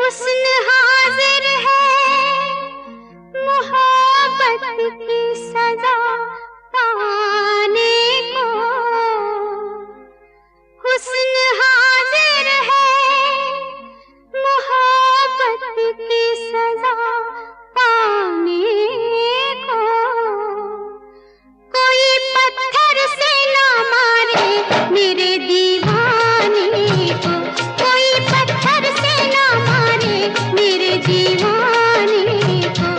हुस्न हाजिर है मोहब्बत की सजा पाने को। हुस्न हाजिर है मोहब्बत की सजा पाने को। कोई पत्थर से ना मारे मेरे दीवाने को। कोई पत्थर से ना मारे मेरे दीवाने को।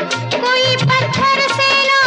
कोई पत्थर से ना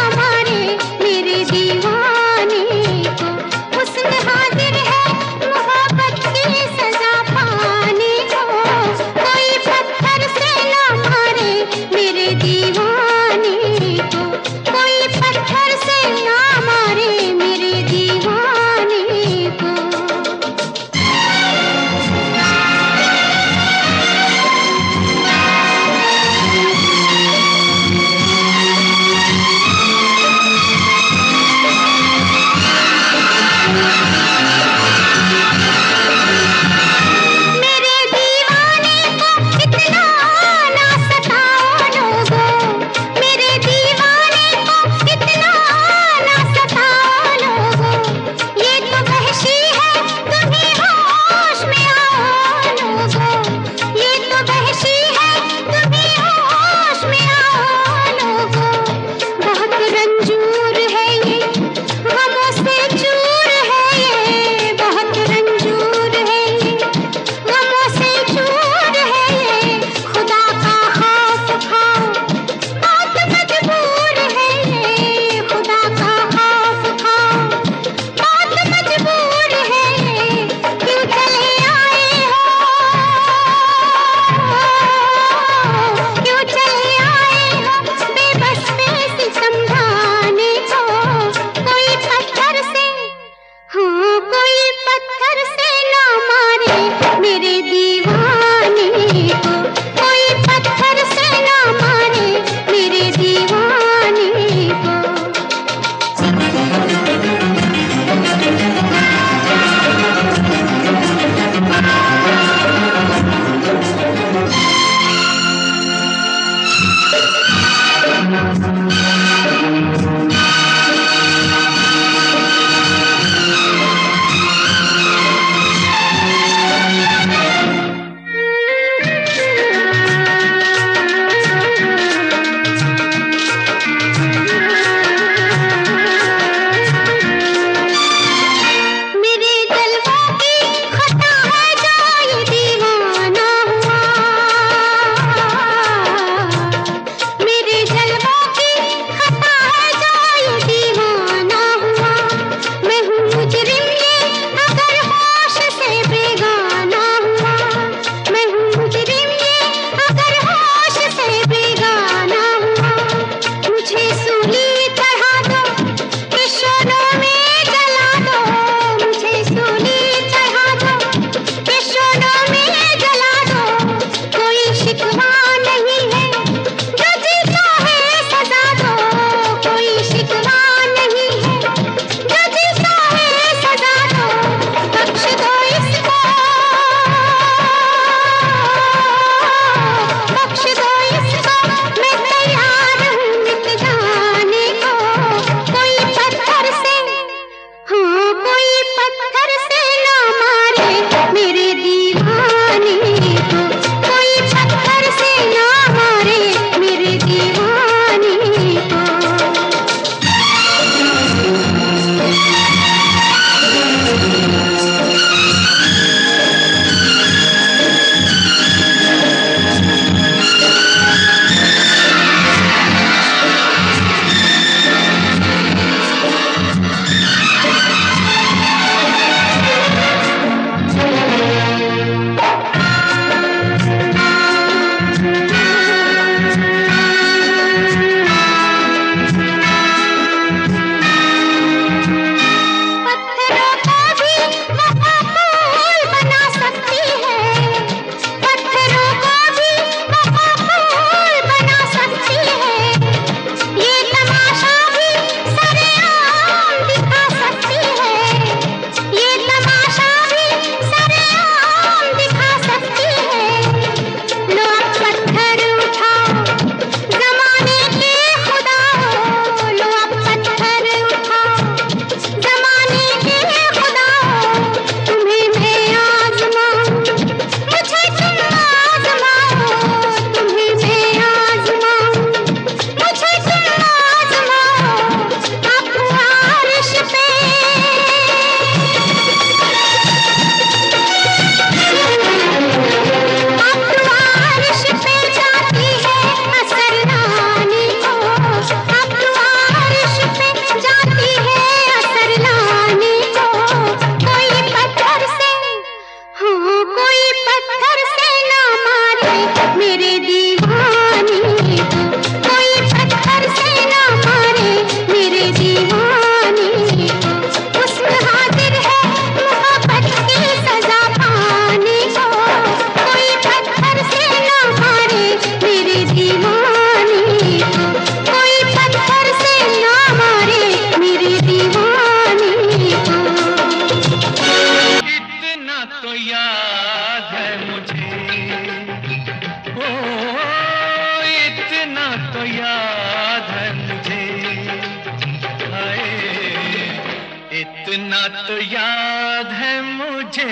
तो याद है मुझे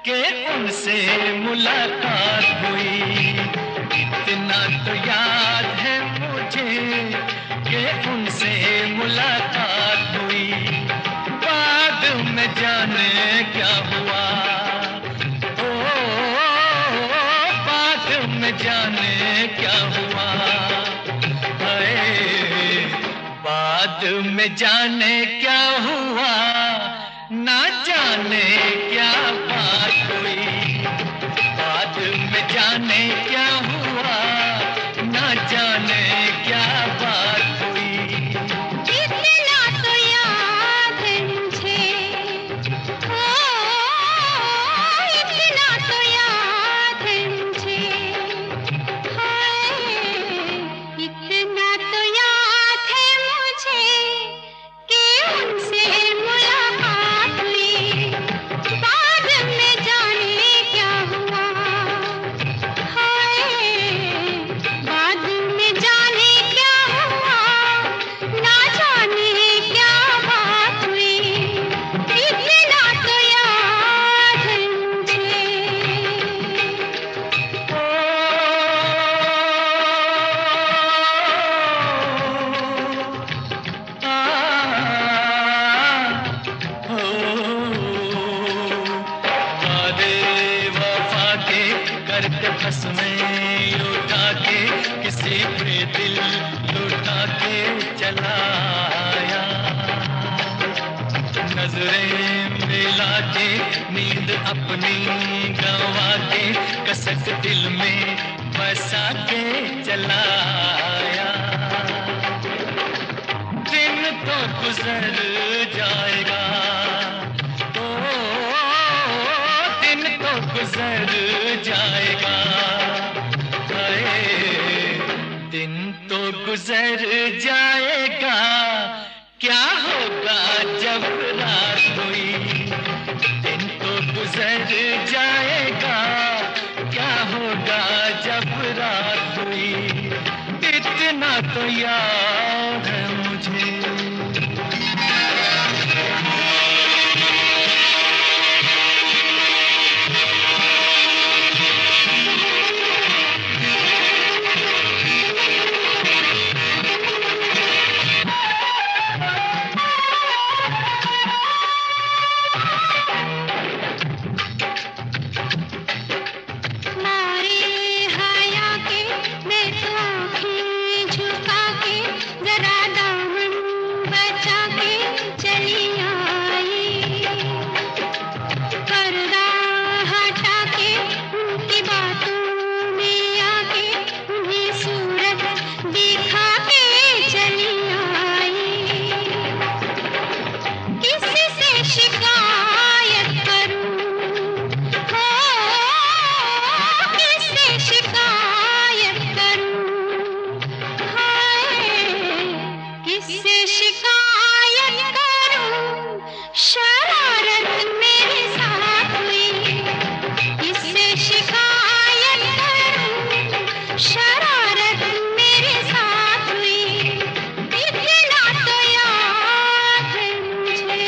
कि उनसे मुलाकात हुई, इतना तो याद है मुझे कि उनसे मुलाकात हुई। बाद में जाने क्या हुआ, ओ बाद में जाने क्या हुआ, बाद में जाने क्या हुआ, ना जाने क्या बात हुई। बाद में जाने क्या हुआ, ना जाने क्या बात हुई। इतना तो याद है मुझे, ओ इतना तो याद है मुझे, हाय इतना तो याद है मुझे कि उनसे मुलाकात हुई। बाद में जाने क्या हुआ, हाय बाद में जाने क्या हुआ, ना जाने क्या बात हुई। इतना तो याद है मुझे। वफा के करते फंस में उठा के किसी पे दिल लुटा के चला आया। नजरें मिला के नींद अपनी गंवा के कसक दिल में बसा के चला आया। दिन तो गुजर जाएगा, ओ दिन तो गुजर जाएगा, हाय दिन तो गुजर जाएगा, क्या होगा जब रात हुई। दिन तो गुजर जाएगा, क्या होगा जब रात हुई। इतना तो याद है मुझे। मारे हया के मैं तो आँखें झुका के जरा दामन बचा के चली आई। पर्दा हटा के उनकी बातों में आके उन्हें सूरत दिखा के चली आई। किसी से शिकायत करूं, हो किससे शिकायत करूं, हाय किससे शिकायत करूं। शरारत मेरे साथ हुई, किससे शिकायत करूं। शरारत मेरे साथ हुई, इतना तो याद है मुझे।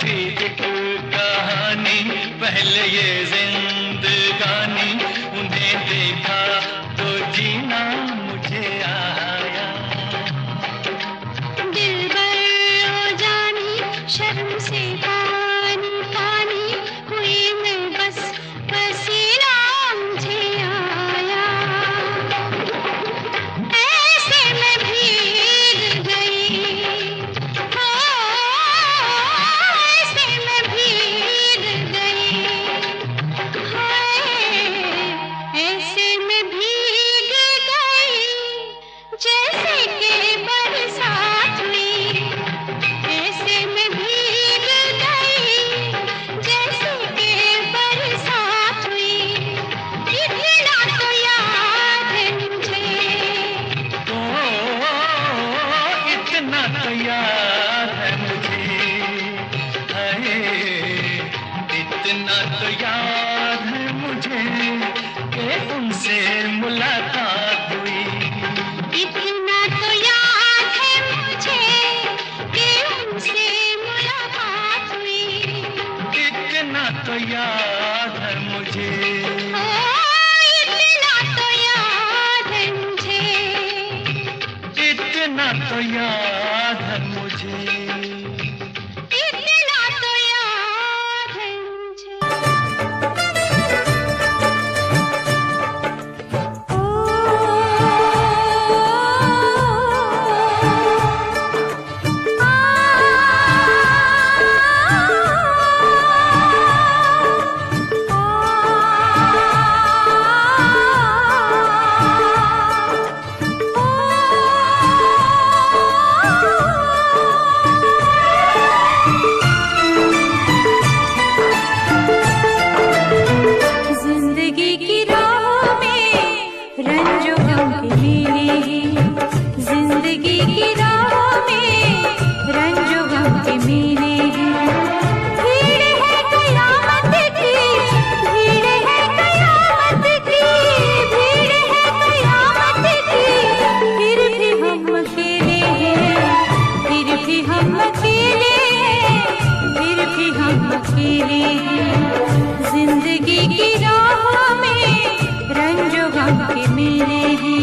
थी एक कहानी पहले ये जिंदगानी, उन्हें देखा तो जीना मुझे आया। दिलबर ओ जानी शर्म से पानी पानी हुई मैं, बस पसीना मुझे आया। ऐसे में भीग गई, हो ऐसे में भीग गई, तो याद है मुझे, हाय इतना तो याद है मुझे कि उनसे मुलाकात हुई। इतना तो याद है मुझे कि उनसे मुलाकात हुई। इतना तो याद है मुझे, ओ, इतना तो याद है मुझे। इतना तो याद है मुझे। इतना तो याद है मुझे। ओ, जिंदगी की राहों में रंजो गम के मेले हैं। जिंदगी की राहों में रंजो गम के मेले हैं। भीड़ है कयामत की, भीड़ है कयामत की, भीड़ है कयामत की। फिर भी हम अकेले हैं, फिर भी हम अकेले हैं, फिर भी हम अकेले हैं। जिंदगी की राहों में रंजो गम के मेले हैं।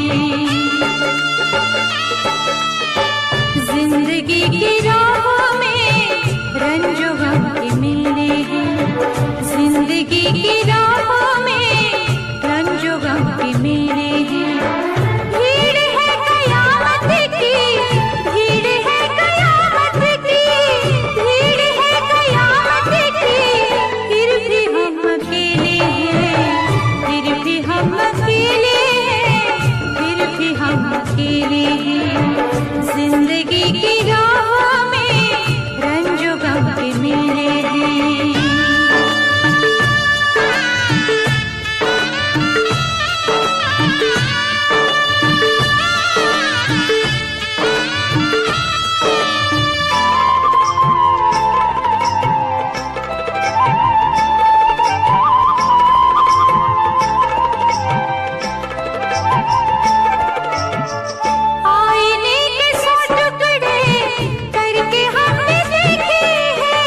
जिंदगी की राहों में रंजो गम के मेले हैं। जिंदगी की राहों में रंजो गम के मेले हैं। भीड़ है कयामत की, भीड़ है कयामत की, भीड़ है कयामत की। फिर भी हम अकेले हैं, फिर भी हम अकेले हैं, फिर भी हम अकेले हैं। जिंदगी की राहों में रंजो गम के मेले हैं। आईने के सौ टुकड़े करके हमने देखे हैं।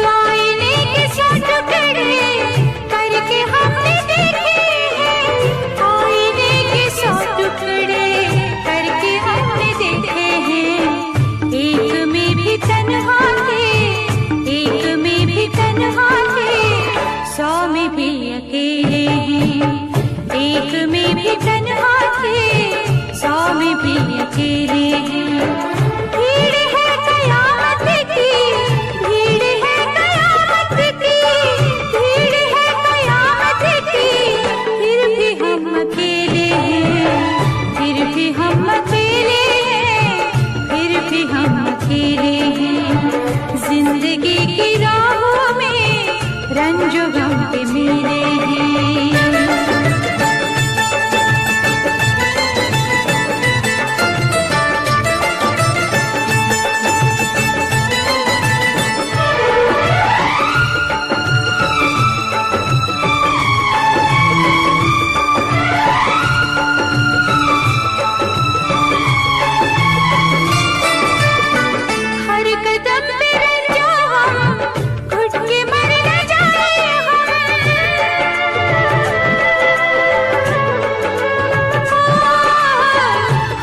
आईने के सौ टुकड़े करके हमने देखे हैं। आईने के सौ टुकड़े करके हमने देखे हैं। एक में भी तन्हा थे, एक में भी तन्हा थे, 100 में भी अकेले हैं। एक में भी तन्हा थे, 100 में भी अकेले हैं। भीड़ है कयामत की, भीड़ है कयामत की, भीड़ है कयामत की। फिर भी हम अकेले हैं, फिर भी हम अकेले हैं, फिर भी हम अकेले हैं। जिंदगी की राहों में रंजो गम के मेले हैं। हर कदम पे रंजो हम, घुट के मर न जाए हम।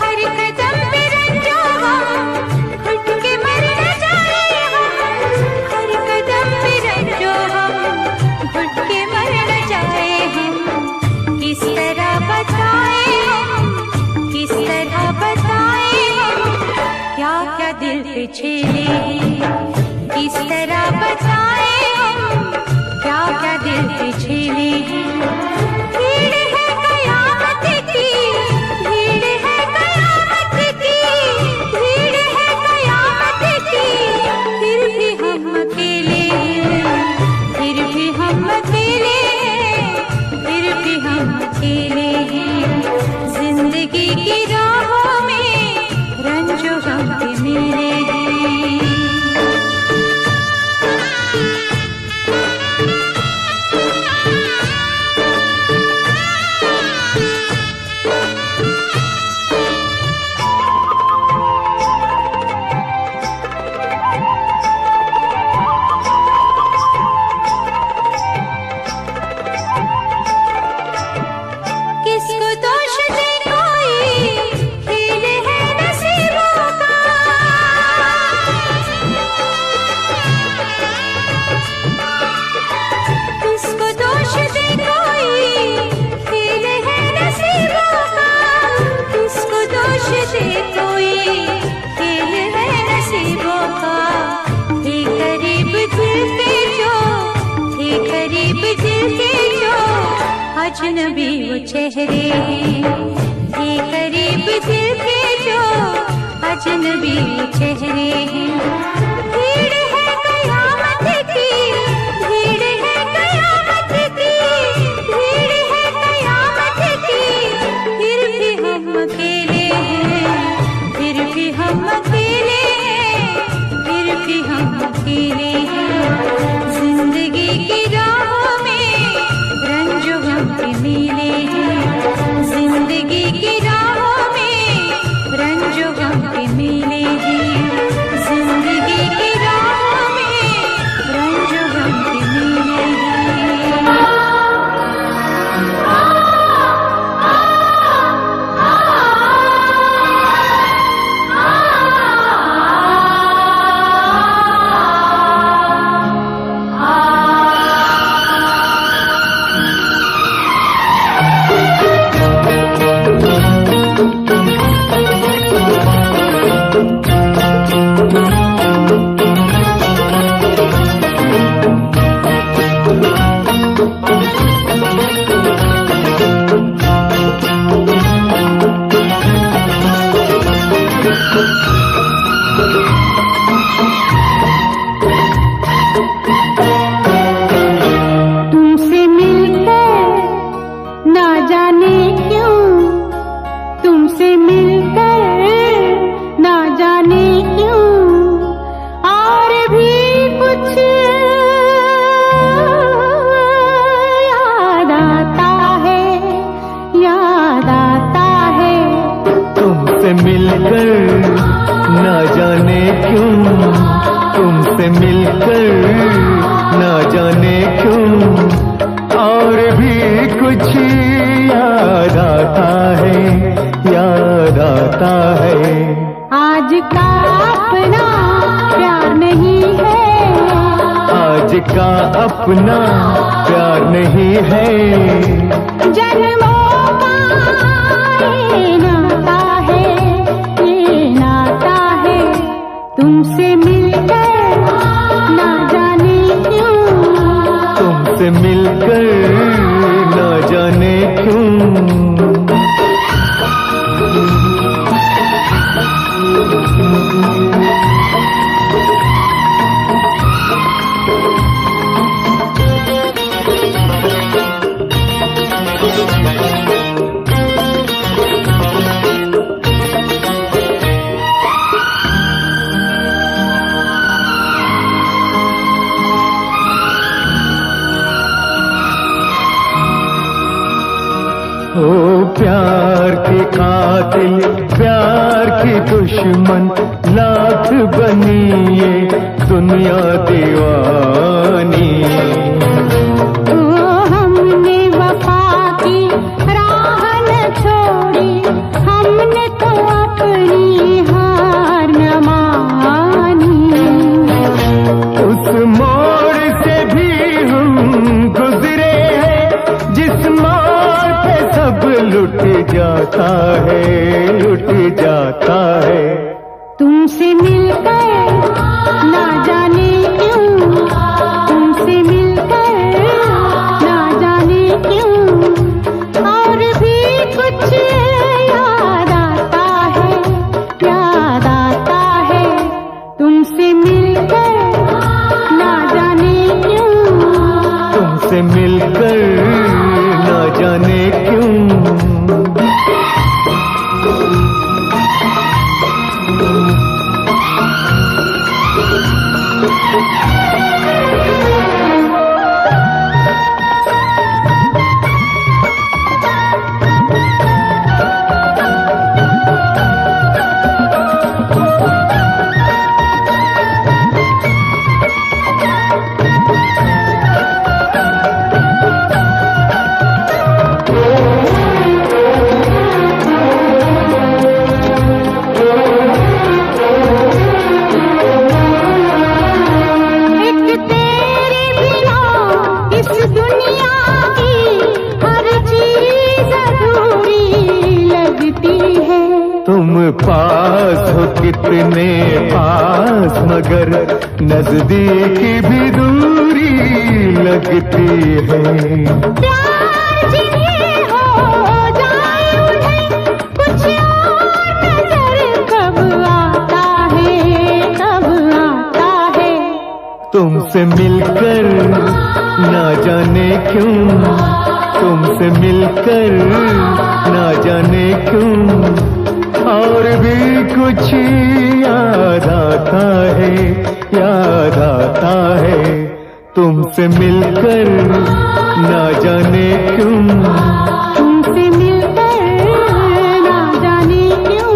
हर कदम पे रंजो हम, घुट के मर न जाए हम। हर कदम पे रंजो हम, घुट के मर न जाए हम। किस तरह बताए हम, किस तरह बताए हम, क्या क्या दिल पे छेले हैं। किस तरह बताए हम, क्या क्या दिल पे छेले हैं। भीड़ है कयामत की, भीड़ है कयामत की, भीड़ है कयामत की। फिर भी हम अकेले हैं, फिर भी हम अकेले हैं, फिर भी हम अकेले हैं। जिंदगी की राहों में रंजो गम के मेले हैं। किसको दोष दे कोई, खेल है नसीबों का। किसको दोष दे कोई, खेल है नसीबों का। किसको दोष दे कोई, खेल है नसीबों का। थे करीब दिल के जो, थे करीब दिल के जो, अजनबी वो चेहरे हैं। थे करीब दिल के जो, अजनबी वो चेहरे हैं। भीड़ है कयामत की, भीड़ है कयामत की, भीड़ है कयामत की। फिर भी हम अकेले हैं, फिर भी हम अकेले हैं, फिर भी हम अकेले हैं। जिंदगी की राहों में रंजो गम के मेले हैं। जिंदगी की राहों में रंजो गम के मेले हैं। जिंदगी की राहों में रंजो गम के मेले हैं। तुमसे मिलकर ना जाने क्यों, तुमसे मिलकर ना जाने क्यों, और भी कुछ याद आता है, याद आता है। तुमसे मिलकर ना जाने क्यों, तुमसे मिलकर ना जाने क्यों, और भी कुछ याद आता है, याद आता है। आज का अपना प्यार नहीं है, आज का अपना प्यार नहीं है। जन्मों का ये नाता है, ये नाता है। तुमसे मिलकर ना जाने क्यों, तुमसे मिलकर ना जाने क्यों। ओ प्यार के कातिल, प्यार की दुश्मन, लाख बनी ये दुनिया दीवानी। हमने वफा की राह न छोड़ी, हमने तो अपनी हार न मानी। उस मोड़ से भी हम गुजरे हैं, जिस मोड़ पे सब लुट जाता है, लुट जाता है। तुमसे मिलकर ना जाने क्यों, तुमसे मिलकर ना जाने क्यों, और भी कुछ याद आता है, याद आता है। तुमसे मिलकर ना जाने क्यों, तुमसे मिलकर ना जाने क्यों। एक तेरे बिना इस दुनिया की हर चीज अधूरी लगती है। तुम पास हो कितने पास, मगर नजदीकी भी दूरी लगती है। प्यार जिन्हें हो जाए उन्हें कुछ और नजर कब आता है, कब आता है। तुमसे मिलकर ना जाने क्यों, तुमसे मिलकर ना जाने क्यों, और भी कुछ याद आता है, याद आता है। तुमसे मिलकर ना जाने क्यों, तुमसे मिलकर ना जाने क्यों।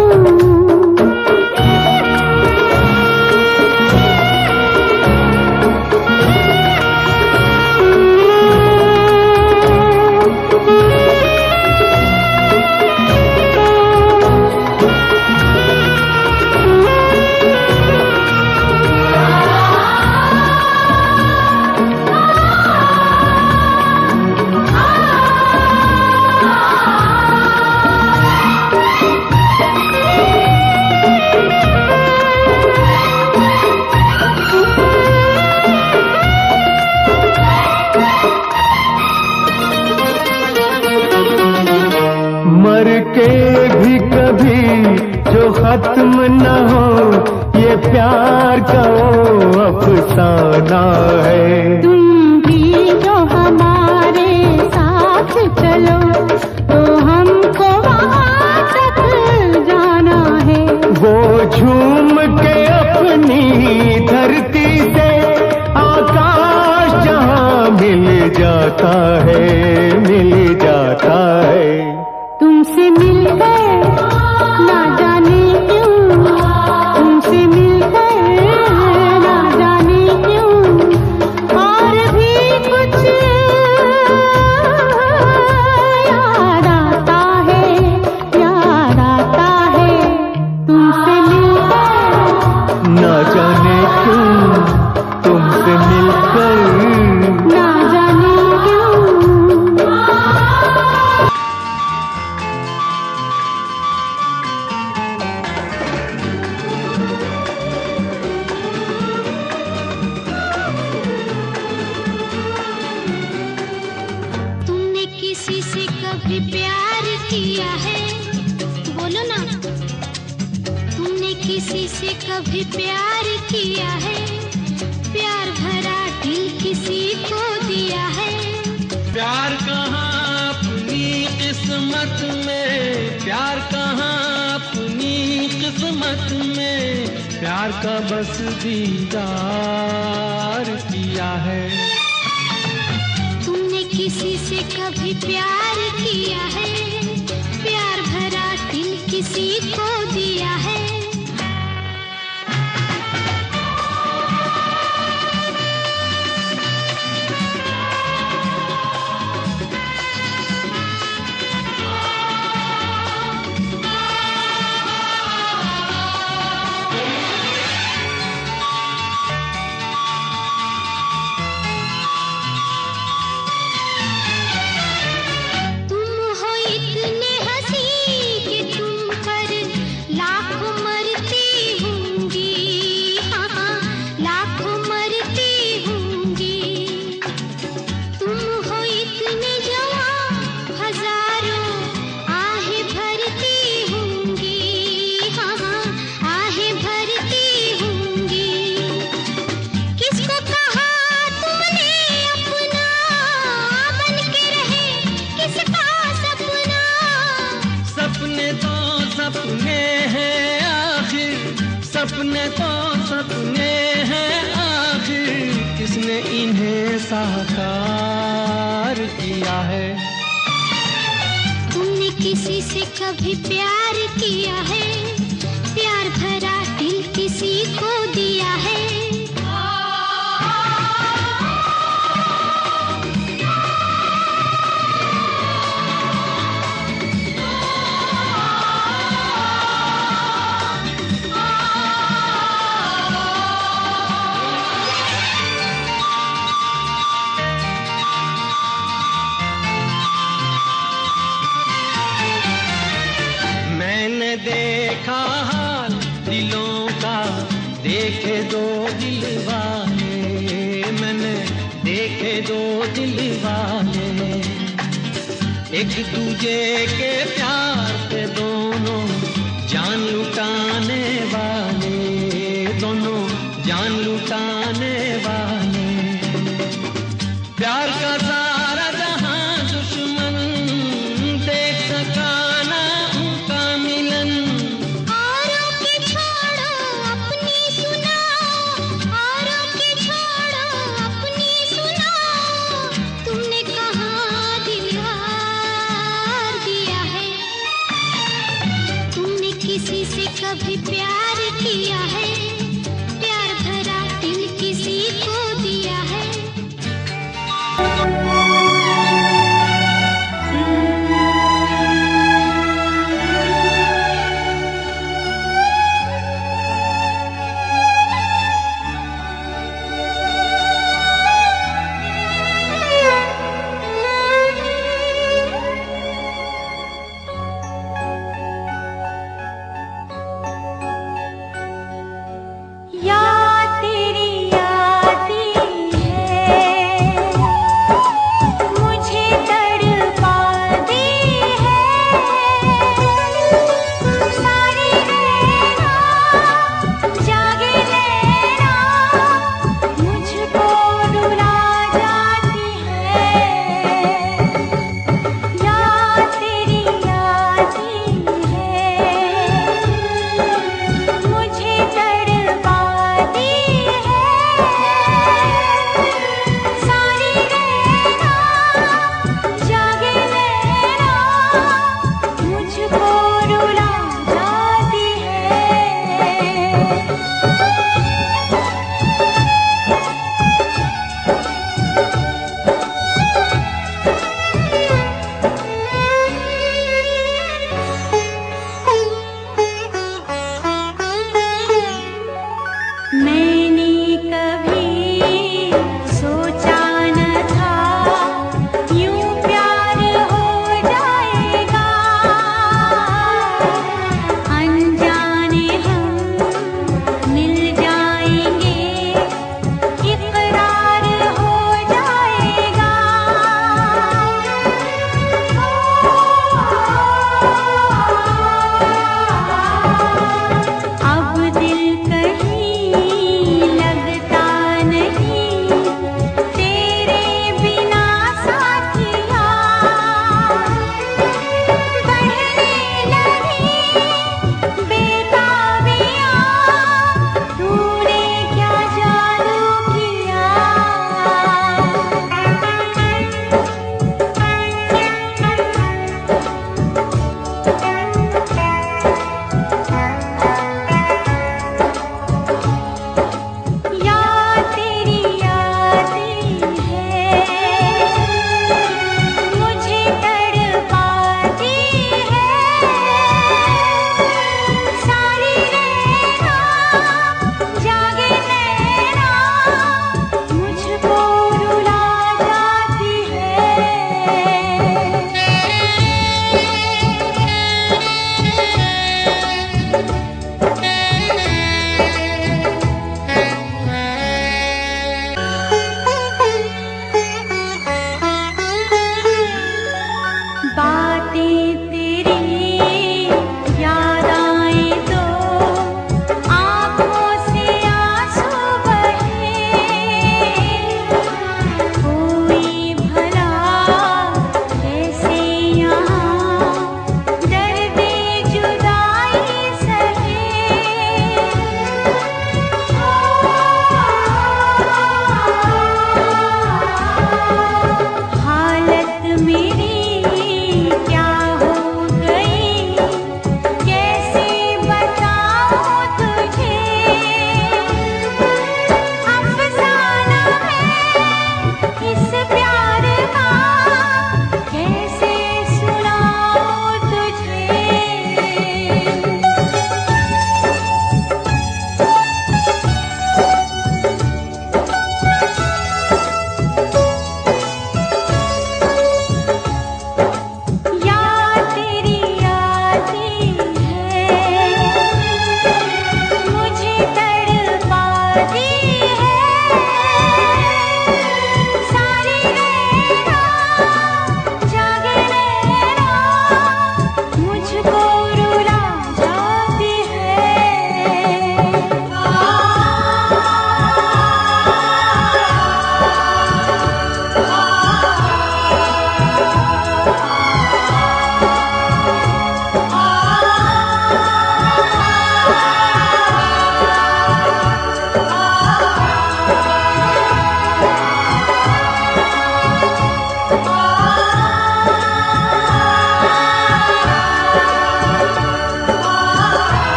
मर के भी कभी जो खत्म न हो, ये प्यार का वो अफसाना है। तुम भी जो हमारे साथ चलो तो हमको वहाँ तक जाना है। वो झूम के अपनी धरती से आकाश जहाँ मिल जाता है, मिल जाता है। तुमसे मिलकर ना जाने क्यों, तुमसे मिलकर ना जाने क्यों, और भी कुछ याद आता है, याद आता है। तुमसे मिलकर ना जाने क्यों, तुमसे मिलकर ना जाने क्यों। तुमने किसी से कभी प्यार किया है? बोलो ना। तुमने किसी से कभी प्यार किया है? प्यार भरा दिल किसी को दिया है? प्यार कहाँ अपनी किस्मत में, प्यार कहाँ अपनी किस्मत में, प्यार का बस दीदार किया है। तुमने किसी से कभी प्यार किया है? प्यार भरा दिल किसी को दिया है? तुम हो सपने हैं आखिर, सपने तो सपने हैं आखिर, किसने इन्हें साकार किया है? तुमने किसी से कभी प्यार किया है? प्यार भरा दिल किसी को दिया है? देखा हाल दिलों का, देखे दो दिल वाले, मैंने देखे दो दिल वाले, एक दूजे के प्यार पे दोनों जान लुटाने वाले, दोनों जान लुटाने वाले। प्यार का सारा जहां दुश्मन देख सका ना उनका मिलन। औरों की छोड़ो अपनी सुनाओ, औरों की छोड़ो अपनी सुनाओ, तुमने कहाँ दिल हार दिया है? तुमने किसी से कभी प्यार किया है? प्यार भरा दिल किसी को दिया है?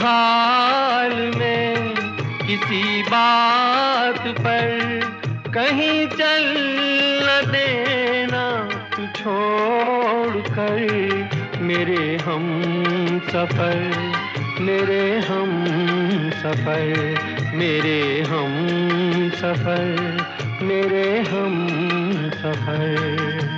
हाल में किसी बात पर कहीं चल न देना तू छोड़ कर, मेरे हम सफर, मेरे हम सफर, मेरे हम सफर, मेरे हम सफर।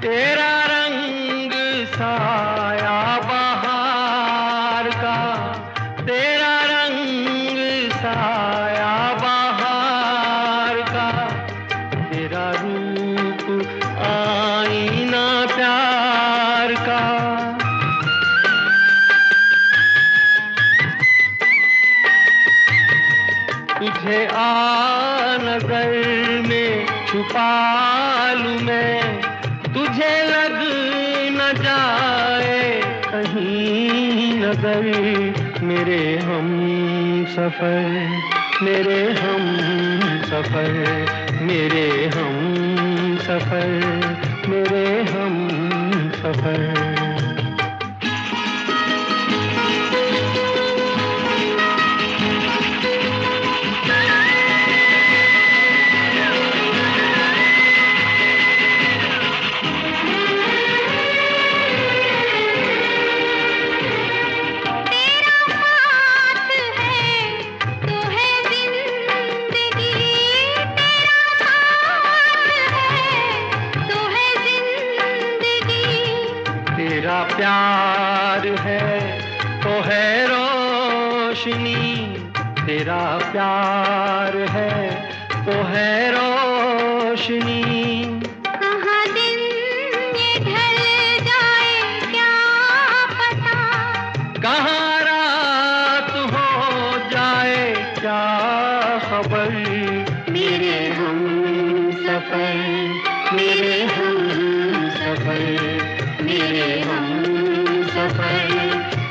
तेरा रंग साया बहार का, तेरा रंग साया बहार का, तेरा रूप आईना प्यार का। तुझे आ नजर में छुपा लूं मैं, तुझे लग न जाए कहीं नजर, मेरे हम सफर, मेरे हम सफर, मेरे हम सफर, मेरे हम सफर। तेरा प्यार है तो है रोशनी, तेरा प्यार है तो है रोशनी। कहाँ दिन ये ढल जाए क्या पता, कहाँ रात हो जाए क्या खबर, मेरे हम सफर, मेरे हम सफर, मेरे हम सफर,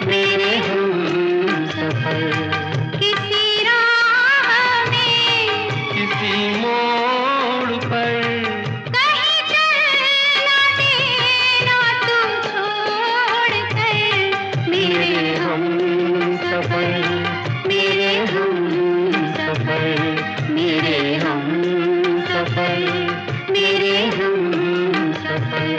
मेरे हम सफर। किसी राह में किसी मोड़ पर कहीं चल न देना तू छोड़ कर, मेरे हम सफर, मेरे हम सफर, मेरे हम सफर, मेरे हम सफर।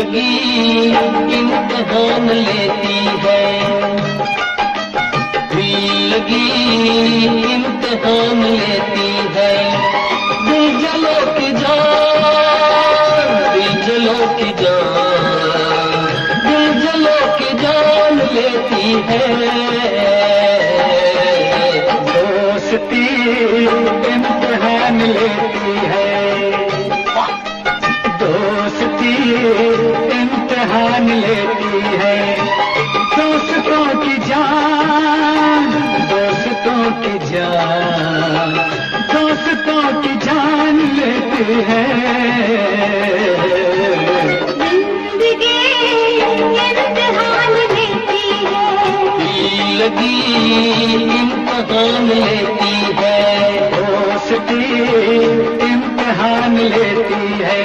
जिंदगी इम्तिहान लेती है, जिंदगी इम्तिहान लेती है। दिल जलो की जान, दिल जलो की जान, दिल जलो की जान लेती है। दोस्ती इम्तिहान लेती है, दोस्ती इम्तिहान लेती है। दोस्तों की जान, दोस्तों की जान, दोस्तों की जान लेती है। जिंदगी इम्तिहान लेती है, जिंदगी इम्तिहान लेती है। दोस्ती इम्तिहान लेती है।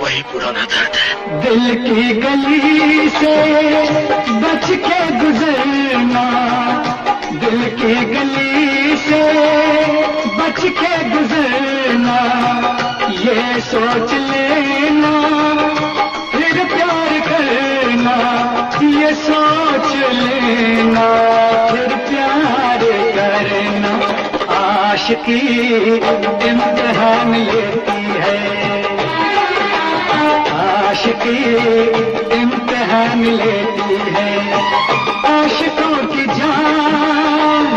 वही पुराना दर्द है। दिल की गली से बच के गुजरना, दिल की गली से बच के गुजरना, ये सोच लेना फिर प्यार करना, ये सोच लेना फिर प्यार करना। आशिकी इम्तिहान लेती है, आशिकी इम्तिहान लेती है। आशिकों की जान,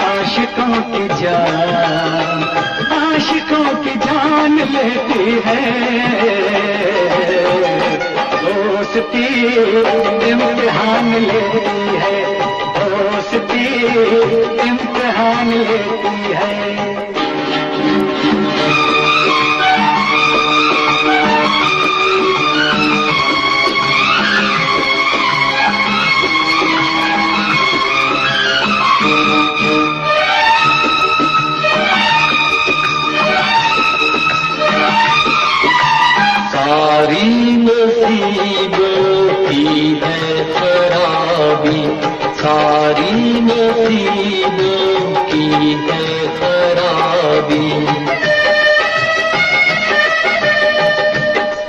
आशिकों की जान, आशिकों की जान लेती है। दोस्ती इम्तिहान लेती है, दोस्ती इम्तिहान लेती है। सारी नसीबों की है खराबी, सारी नसीबों की है खराबी।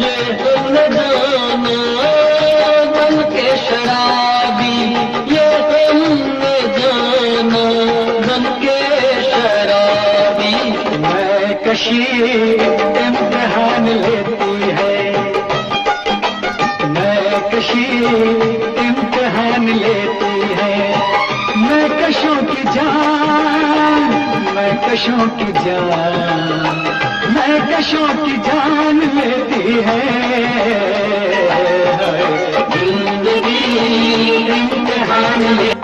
ये हम न जाना बन के शराबी, ये हम न जाना बन के शराबी। मैं कशी इम्तिहान लेती है, मैं कशी इम्तिहान लेती है। मैं कशों की जान, मैं कशों की जान, मैं कशों की जान लेती है। जिंदगी इम्तिहान लेती है।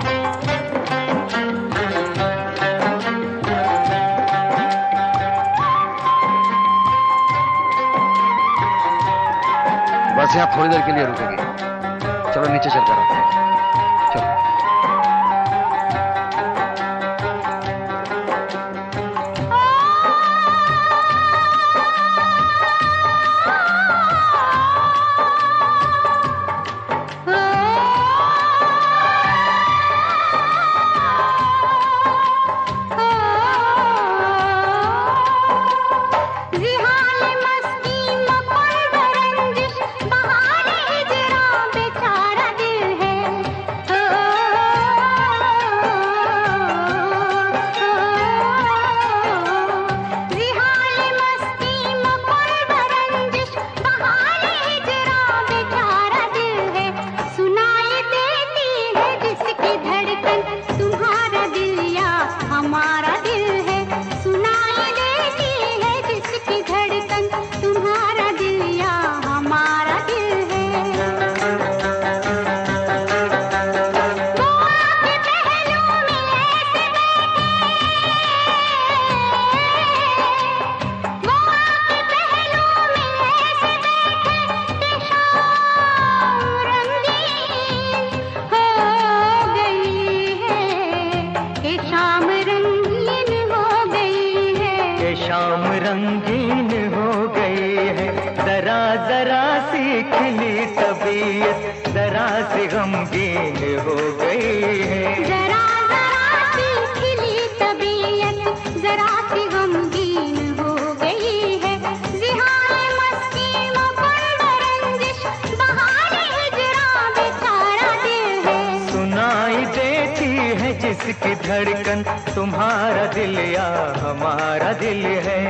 बस यहाँ थोड़ी देर के लिए रुकेंगे। चलो नीचे चल कर आते हैं। चलो। जरा सी गमगीन हो गई है। जरा जरा सी खिली तबीयत जरा सी गमगीन हो गई है। जिहाए मस्ती मुकुंद रंजिश बहारे हिजरा बेचारा दिल है। सुनाई देती है जिसकी धड़कन तुम्हारा दिल या हमारा दिल है।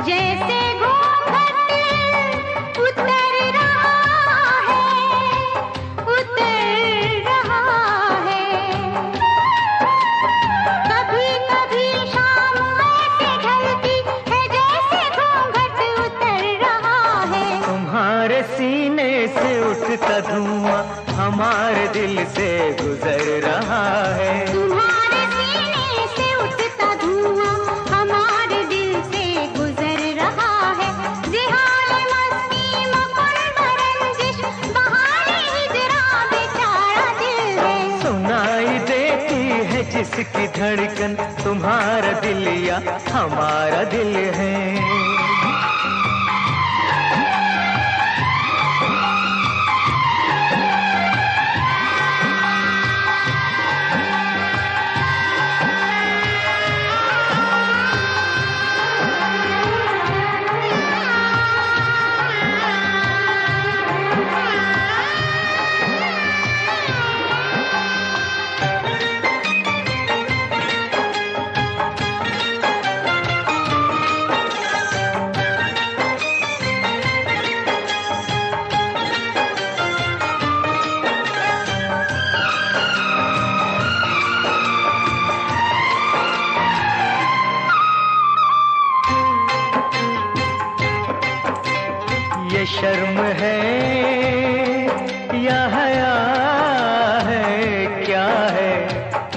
जैसे घूंघट उतर रहा है, उतर रहा है। कभी कभी शाम ऐसे ढलती है जैसे घूंघट उतर रहा है। तुम्हारे सीने से उठता धुआं हमारे दिल से गुजर रहा है। तुम्हारे सीने से उठता धुआं हमारे दिल से गुजर रहा है। जिहाए मस्ती मुकुंद रंजिश बहारे हिजरा बेचारा दिल है। सुनाई देती है जिसकी धड़कन तुम्हारा दिल या हमारा दिल है। ये शर्म है या हया है क्या है,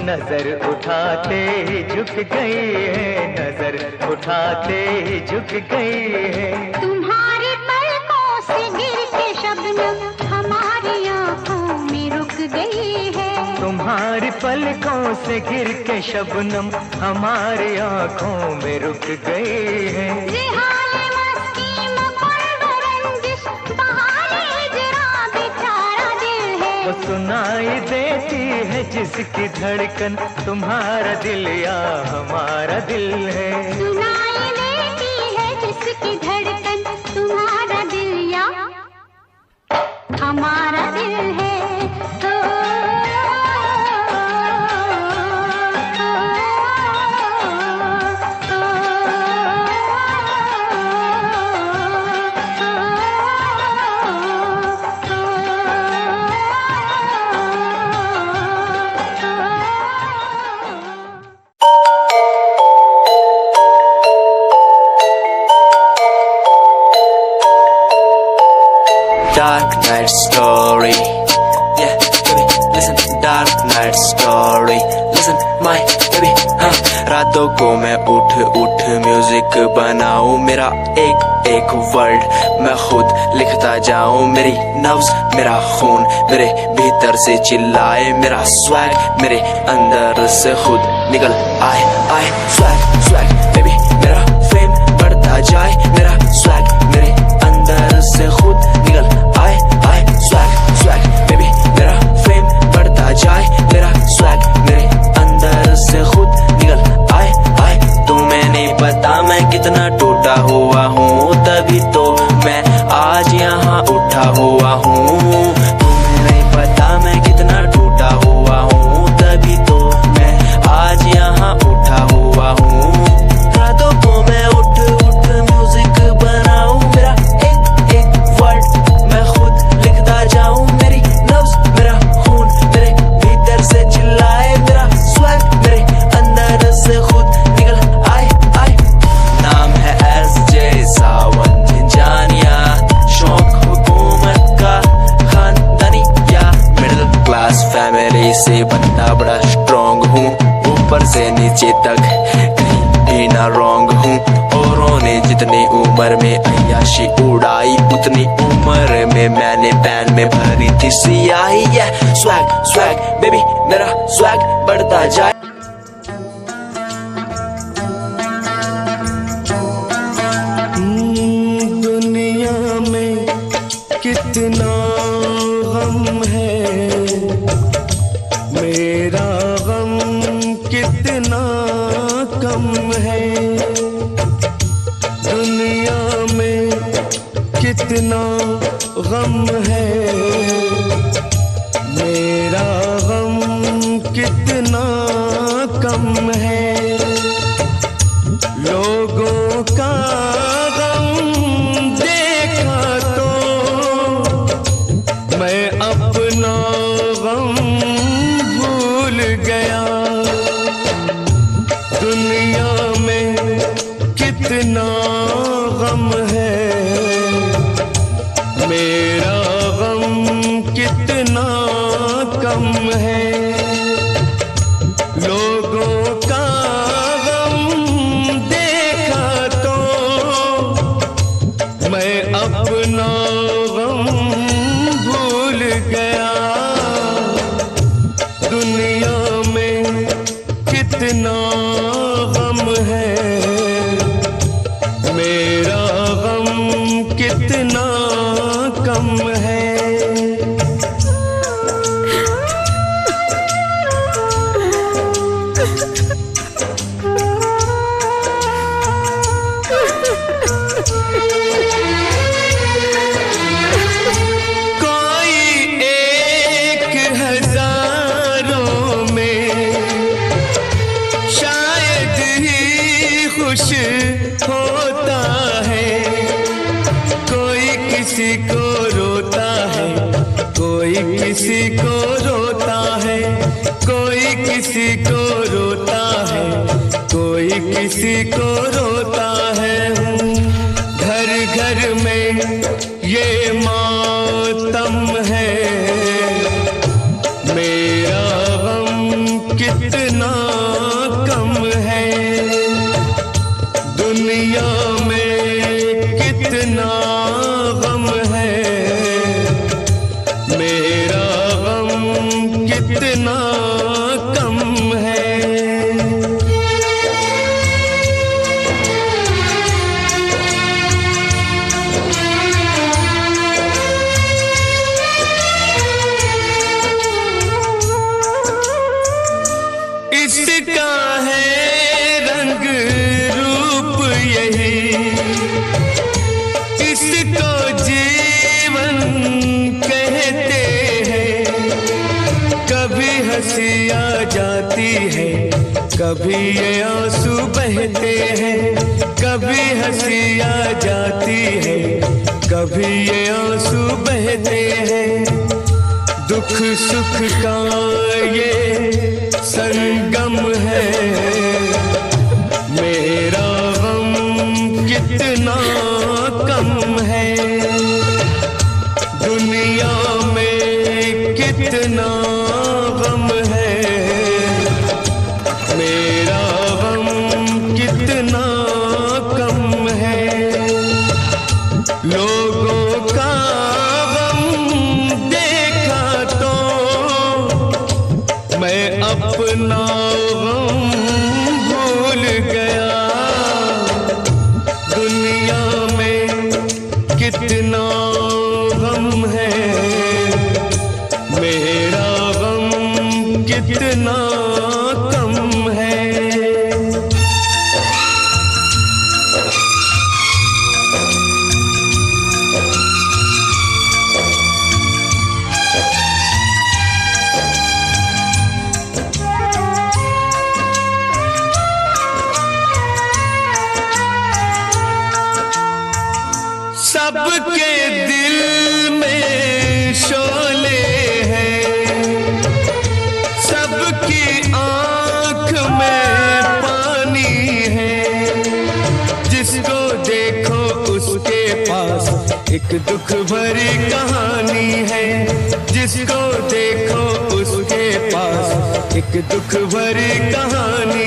नजर उठाते ही झुक गई है, नजर उठाते ही झुक गई है। तुम्हारी पलकों से गिर के शबनम हमारी आंखों में रुक गई है। तुम्हारी पलकों से गिर के शबनम हमारी आंखों में रुक गई है। जिहाए मस्ती मुकुंद रंजिश बहारे हिजरा बेचारा दिल है। वो सुनाई देती है जिसकी धड़कन तुम्हारा दिल या हमारा दिल है। सुनाई देती है जिसकी धड़कन तुम्हारा दिल या हमारा दिल है। Dark night story, yeah, baby, listen. Dark night story, listen, my baby, हाँ। रातों को मैं उठ उठ म्यूजिक बनाऊं, मेरा एक एक वर्ड मैं खुद लिखता जाऊं। मेरी नब्ज मेरा खून मेरे भीतर से चिल्लाए, मेरा स्वैग मेरे अंदर से खुद निकल आए आए। स्वैग स्वैग बेबी मेरा फेम बढ़ता जाए, मेरा स्वैग मेरे अंदर से खुद निकल आए आए। स्वैग स्वैग बेबी मेरा फेम बढ़ता जाए, मेरा स्वैग मेरे अंदर से खुद निकल आए आए। तुम्हें नहीं पता मैं कितना टूटा हुआ हूँ, तभी तो मैं आज यहाँ उठा हुआ हूँ। तुम्हें नहीं पता मैं कितना टूटा हुआ हूँ, तभी तो मैं आज यहाँ उठा हुआ हूँ। रातों को मैं उठ उठ म्यूजिक बनाऊं, मेरा एक एक वर्ड मैं खुद लिखता जाऊं। मेरी नब्ज मेरा खून मेरे भीतर ऊपर से नीचे तक कहीं भी ना रॉन्ग हूँ। औरों ने जितनी उम्र में अय्याशी उड़ाई, उतनी उम्र में मैंने पैन में भरी थी सियाही। स्वैग स्वैग बेबी मेरा स्वैग बढ़ता जाए। दुनिया में कितना गम है, मेरा गम कितना कम है। दुनिया में कितना गम है, मेरा गम कितना कम है। लोगों का मैं अपना गम भूल गया। दुनिया में कितना गम है, मेरा गम कितना कम है। लोगों का गम देखा तो मैं अपना गम भूल गया। दुनिया में कितना गम है, मेरा गम कितना कम है। खुश होता है, कोई किसी को रोता है, कोई किसी को रोता है, कोई किसी को रोता है, कोई किसी को रोता है। घर घर में ये मातम है, मेरा गम कितना कम है। दुनिया में कितना गम है, मेरा गम कितना कम है। इसका है रंग रूप यही, इसको जीवन कहते हैं। कभी हंसी आ जाती है, कभी ये आंसू बहते हैं। कभी हंसी आ जाती है, कभी ये आंसू बहते हैं। दुख सुख का ये संगम है, मेरा गम कितना कम है। दुनिया में कितना गम है, मेरा गम कितना कम है। लोगों का मैं अपना गम भूल गया। दुनिया में कितना गम है, मेरा गम कितना कम है। सबके दिल में शोले हैं, सबकी आँख में पानी है। जिसको देखो उसके पास एक दुख भरी कहानी है। जिसको देखो उसके पास एक दुख भरी कहानी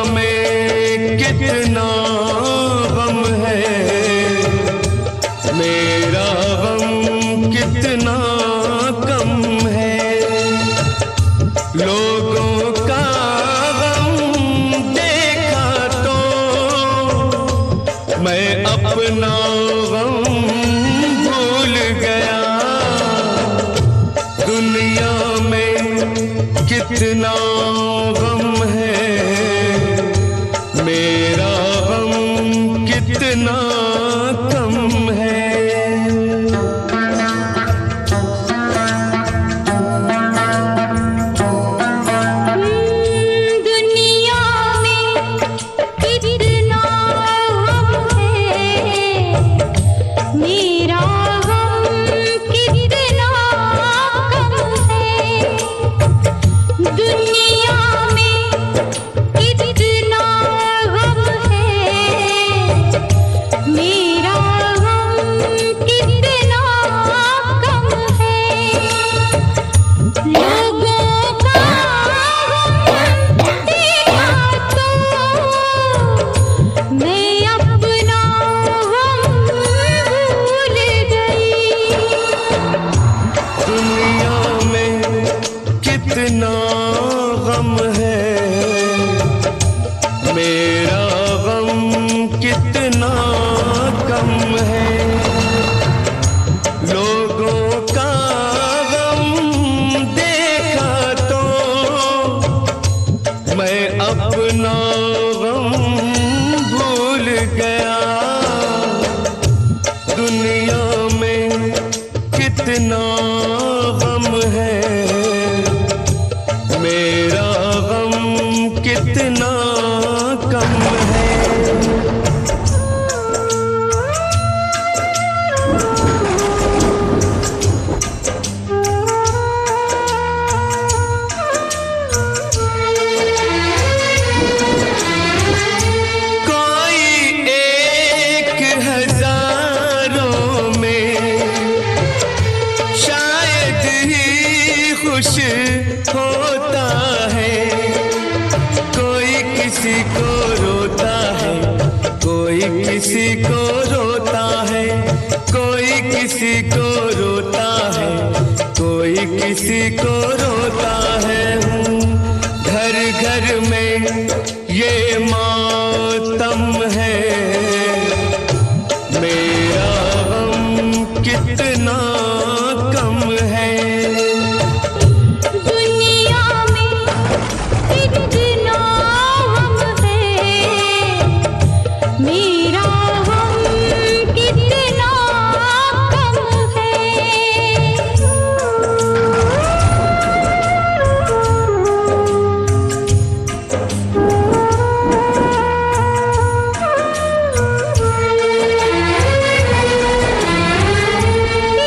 में कितना गम है, मेरा गम कितना कम है। लोगों का गम देखा तो मैं अपना गम भूल गया। दुनिया में कितना गम है, मेरा गम कितना कम है। दुनिया में कितना गम है, मेरा गम कितना कम है। दुनिया में कितना गम है, मेरा गम कितना कम है। लोगों का गम देखा तो मैं अपना गम भूल गई। दुनिया में कितना गम है, मेरा गम कितना कम है। लोगों का गम देखा तो मैं अपना गम भूल गया। दुनिया में कितना गम है, मेरा गम कितना कम है। कोई एक हजारों में शायद ही खुश होता है। कोई किसी को रोता है, कोई किसी को रोता है, कोई किसी को रोता है, कोई किसी को रोता है। घर घर में ये मातम है, मेरा गम कितना कम है। दुनिया में कितना गम है, मेरा गम कितना कम है।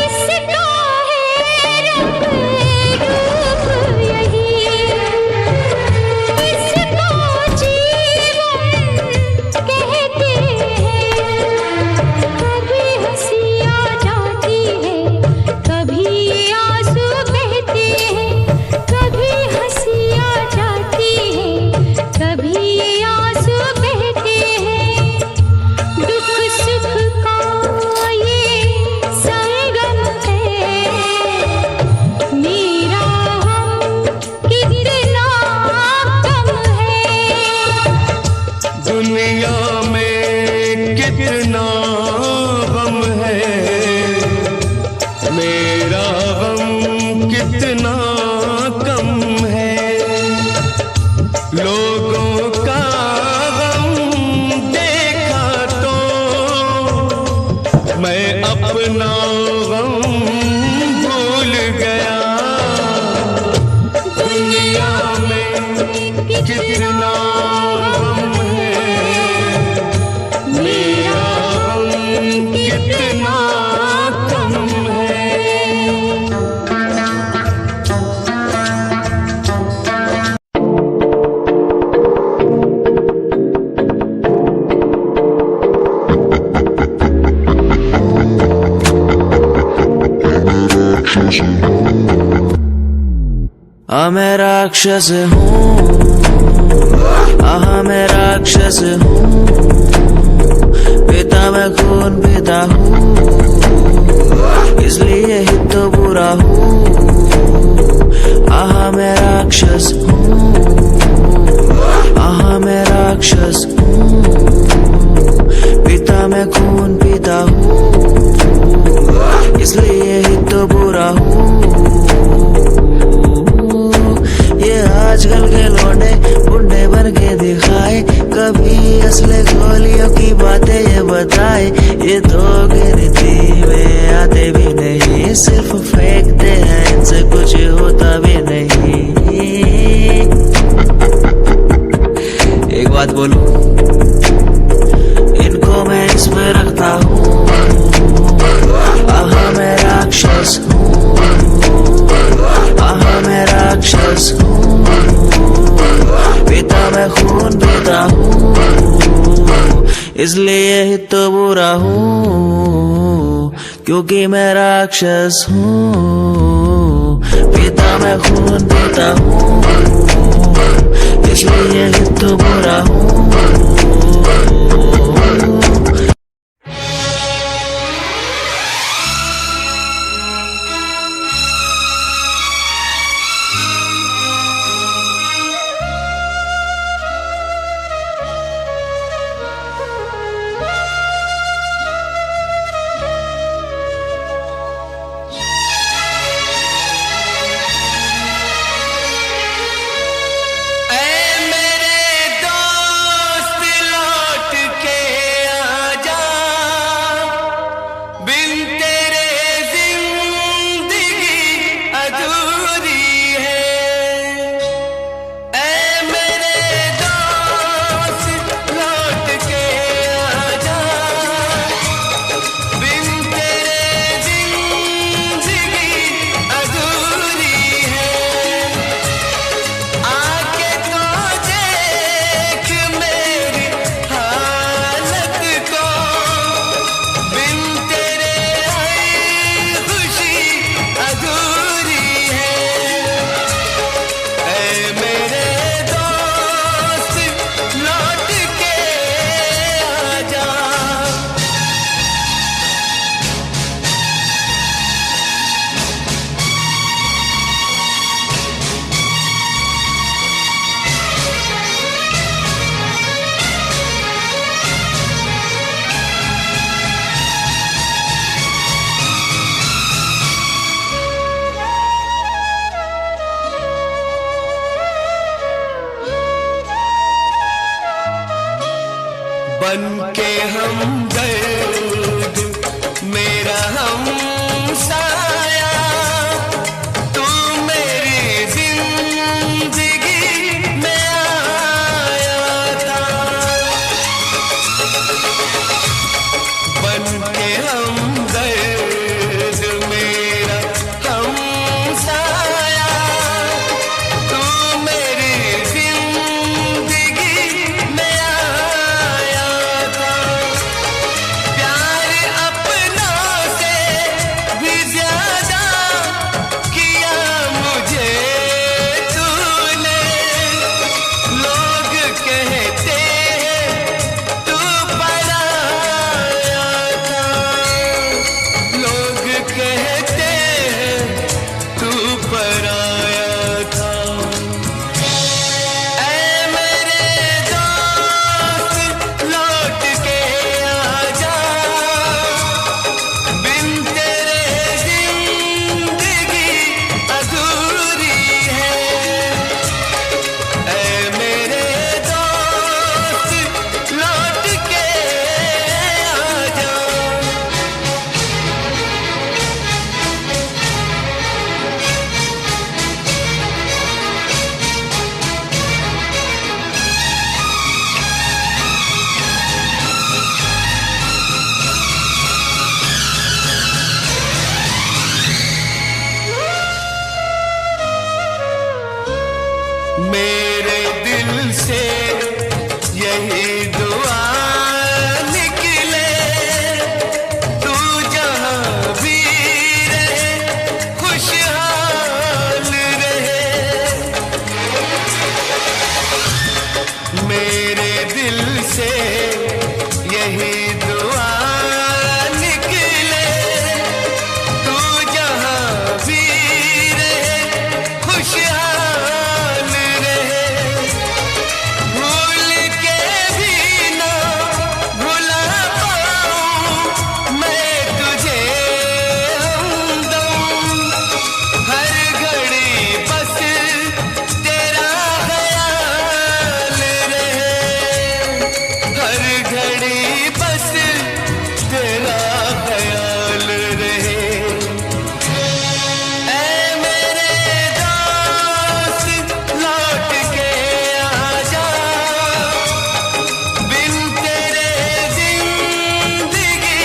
इसका है रंग रूप यही, इसको जीवन कहते हैं। कभी हंसी आ जाती है, कभी आंसू बहते हैं। कभी हंसी आ जाती है, कभी आंसू बहते हैं। दुख सुख का ये संगम है, मेरा गम कितना कम है। दुनिया में कितना गम है, मेरा गम कितना कम है। लोगों का गम देखा तो मैं अपना गम भूल गया। दुनिया में कितना गम है, मेरा गम कितना कम है। मैं राक्षस हूँ, आहा मैं राक्षस हूँ, पिता मैं खून पीता हूँ, इसलिए ही तो बुरा हूँ। आहा मैं राक्षस हूँ, आहा मैं राक्षस हूँ, पिता मैं खून पीता हूँ, इसलिए ही तो बुरा हूँ। ये आजकल के लौंडे बुंडे बन के दिखाए, कभी असले गोलियों की बातें ये बताए। ये तो गिनती में आते भी नहीं, सिर्फ फेंकते हैं, इनसे कुछ होता भी नहीं। एक बात बोलूं, इनको मैं इसमें रखता हूँ। आहा मैं राक्षस हूँ, आहा मैं राक्षस हूँ, पिता मैं खून पीता हूँ, इसलिए ही तो बुरा हूँ, क्योंकि मैं राक्षस हूँ। पिता मैं खून पीता हूँ, इसलिए ही तो बुरा हूँ। बन के हम दर्द मेरा हम साया, तू मेरी जिंदगी में आया था। बन के हम दर्द मेरा हम साया, तू मेरी जिंदगी में आया था। प्यार अपनों से भी ज्यादा किया मुझे तूने। लोग कहते हैं तू पराया था, लोग कहते हैं तू पराया था। ऐ मेरे दोस्त लौट के आजा, बिन तेरे जिंदगी अधूरी है। ऐ मेरे दोस्त लौट के आजा। मेरे दिल से यही दुआ निकले, तू जहाँ भी रहे खुशहाल रहे। दिल से यही दुआ निकले, तू जहां भी रहे खुशहाल रहे, भूल के भी ना भुला पाऊं मैं तुझे हमदम, हर घड़ी बस तेरा ख्याल रहे, हर घड़ी बस तेरा ख्याल रहे। ऐ मेरे दोस्त लौट के आजा, बिन तेरे जिंदगी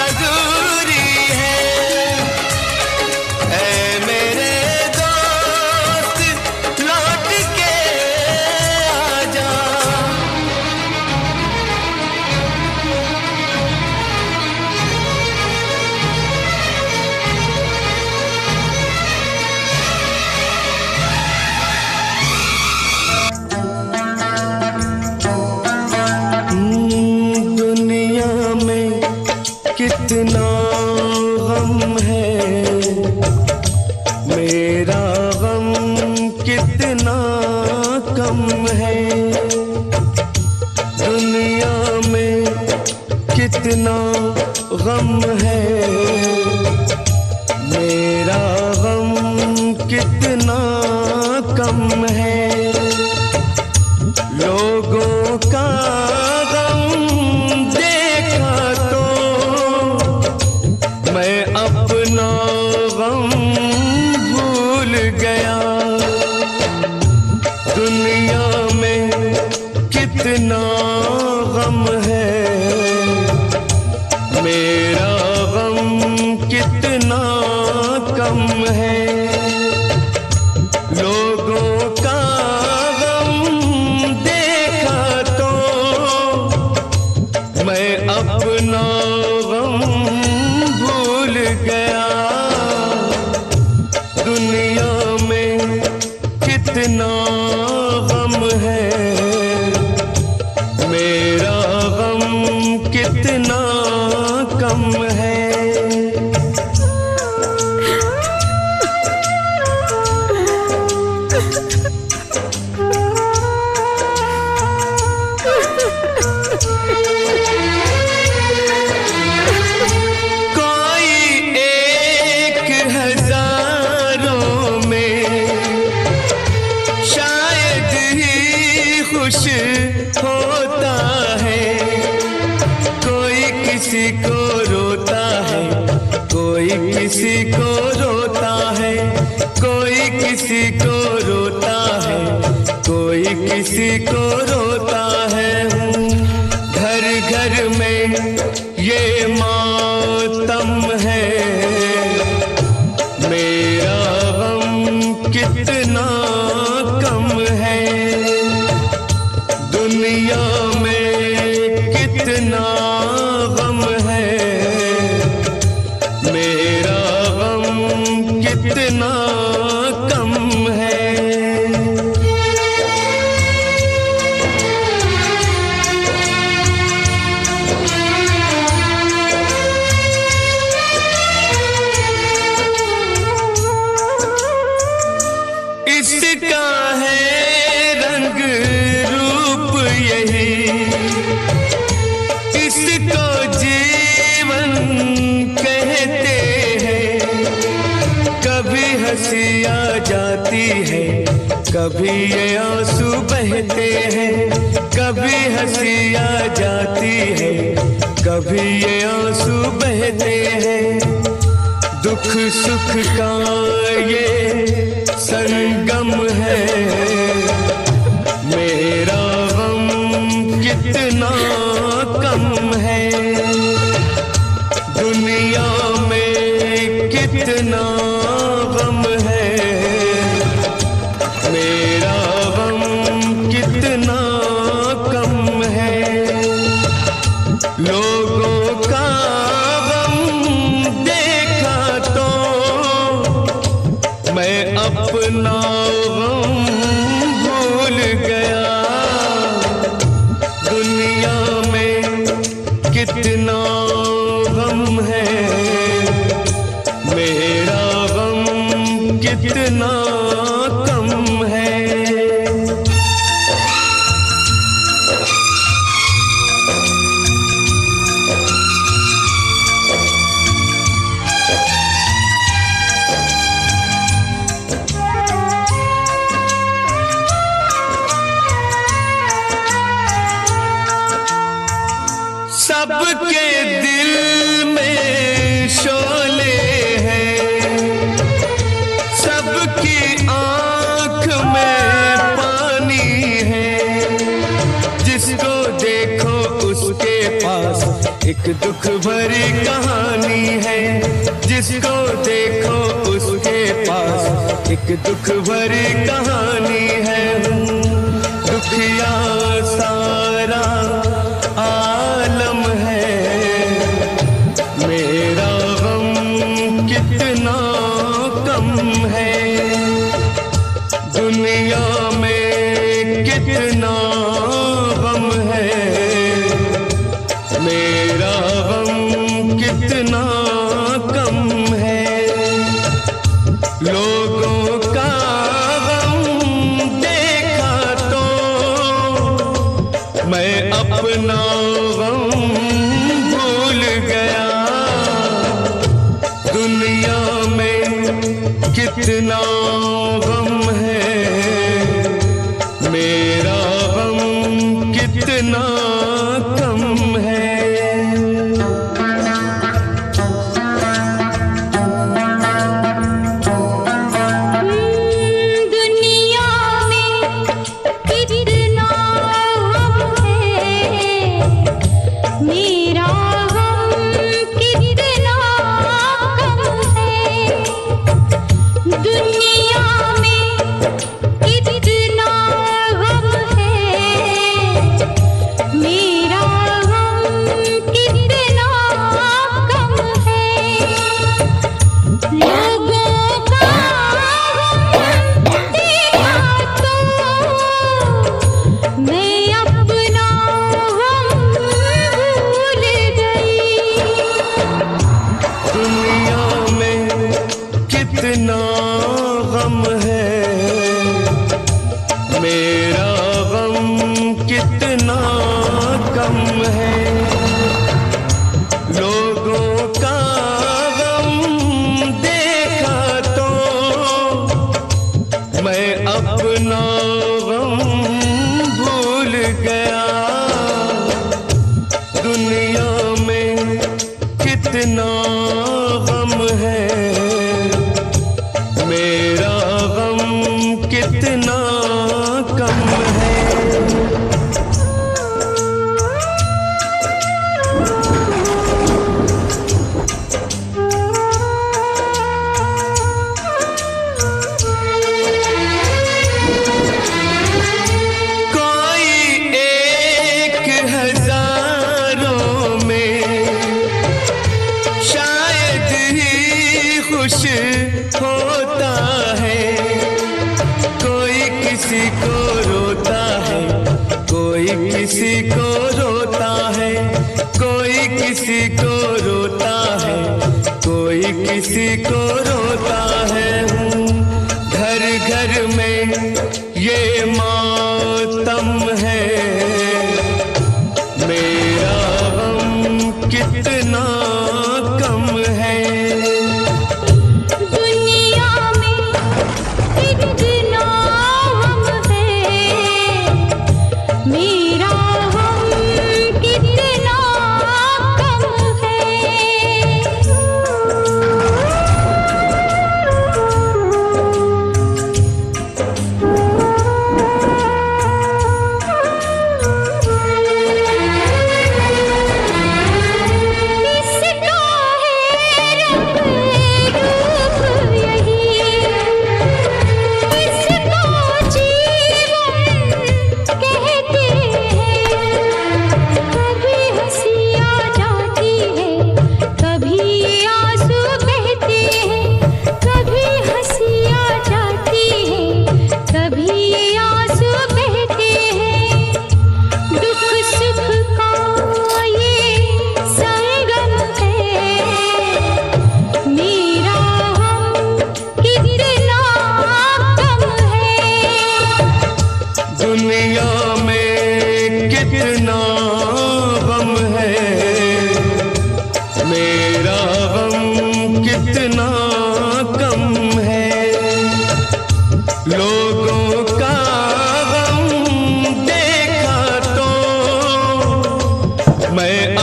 अधूरी है। ऐ मेरे दोस्त लौट के आजा। दुनिया में कितना गम है, मेरा गम कितना कम है। दुनिया में कितना गम है, मेरा गम कितना कम है। लोगों का गम देखा तो मैं अपना गम भूल गया। दुनिया में कितना गम है, मेरा गम कितना कम है। लोगों का गम देखा तो मैं अपना गम भूल गया। दुनिया में कितना गम है, मेरा गम कितना कम है। कोई एक हजारों में शायद ही खुश होता है। कोई किसी को रोता है, कोई किसी को रोता है, कोई किसी को रोता है, कोई किसी को रोता है। घर घर में ये मातम है, मेरा गम कितना कम है। दुनिया में कितना गम है, मेरा गम कितना कम है। इसका है रंग रूप यही, इसको जीवन कहते हैं। कभी हंसी आ जाती है, कभी ये आंसू बहते हैं। कभी हंसी आ जाती है, कभी ये आंसू बहते हैं। दुख सुख का ये संगम है, मेरा गम कितना कम है। दुनिया में कितना गम है, मेरा गम कितना कम है। लोगों का गम देखा तो मैं अपना गम भूल गया। सबके दिल में शोले हैं, सबकी आंख में पानी है। जिसको देखो उसके पास एक दुख भरी कहानी है। जिसको देखो उसके पास एक दुख भरी कहानी है। दुखिया सारा आलम है, मेरा गम कितना कम है। दुनिया में कितना गम है, मेरा गम कितना कम है। लोगों का गम देखा तो मैं अपना गम भूल गया। दुनिया में कितना गम है, मेरा गम कितना कम है। दुनिया में कितना गम है, मेरा गम कितना कम है। दुनिया में कितना गम है, मेरा गम कितना कम है। लोगों का गम देखा तो मैं अपना गम भूल गई। दुनिया में कितना गम है, मेरा गम कितना कम है। लोगों का गम देखा तो मैं अपना गम भूल गया। दुनिया में कितना गम है, मेरा गम कितना कम है। कोई एक हजारों में शायद ही खुश होता है। कोई किसी को रोता है, कोई किसी को रोता है। कोई किसी को रोता है, कोई किसी को रोता है। घर घर में ये मातम है, मेरा गम कितना कम है। दुनिया में कितना गम है, मेरा गम कितना कम है।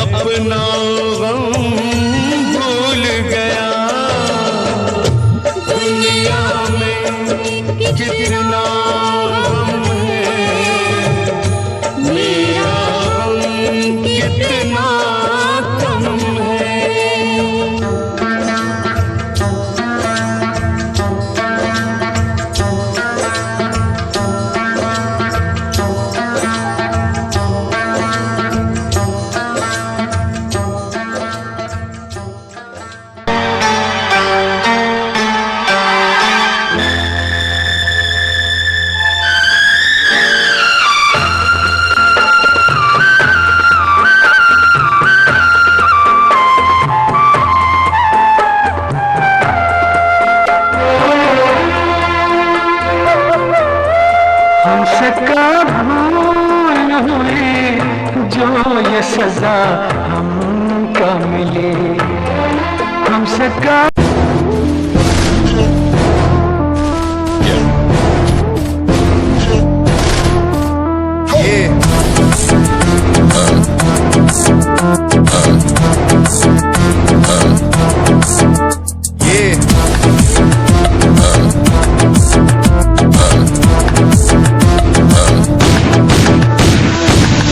अपना गम भूल गया। दुनिया में कितना गम है, मेरा गम कितना कम है। हमसे कब भूल हुई जो ये सजा हमको मिली, हमसे कब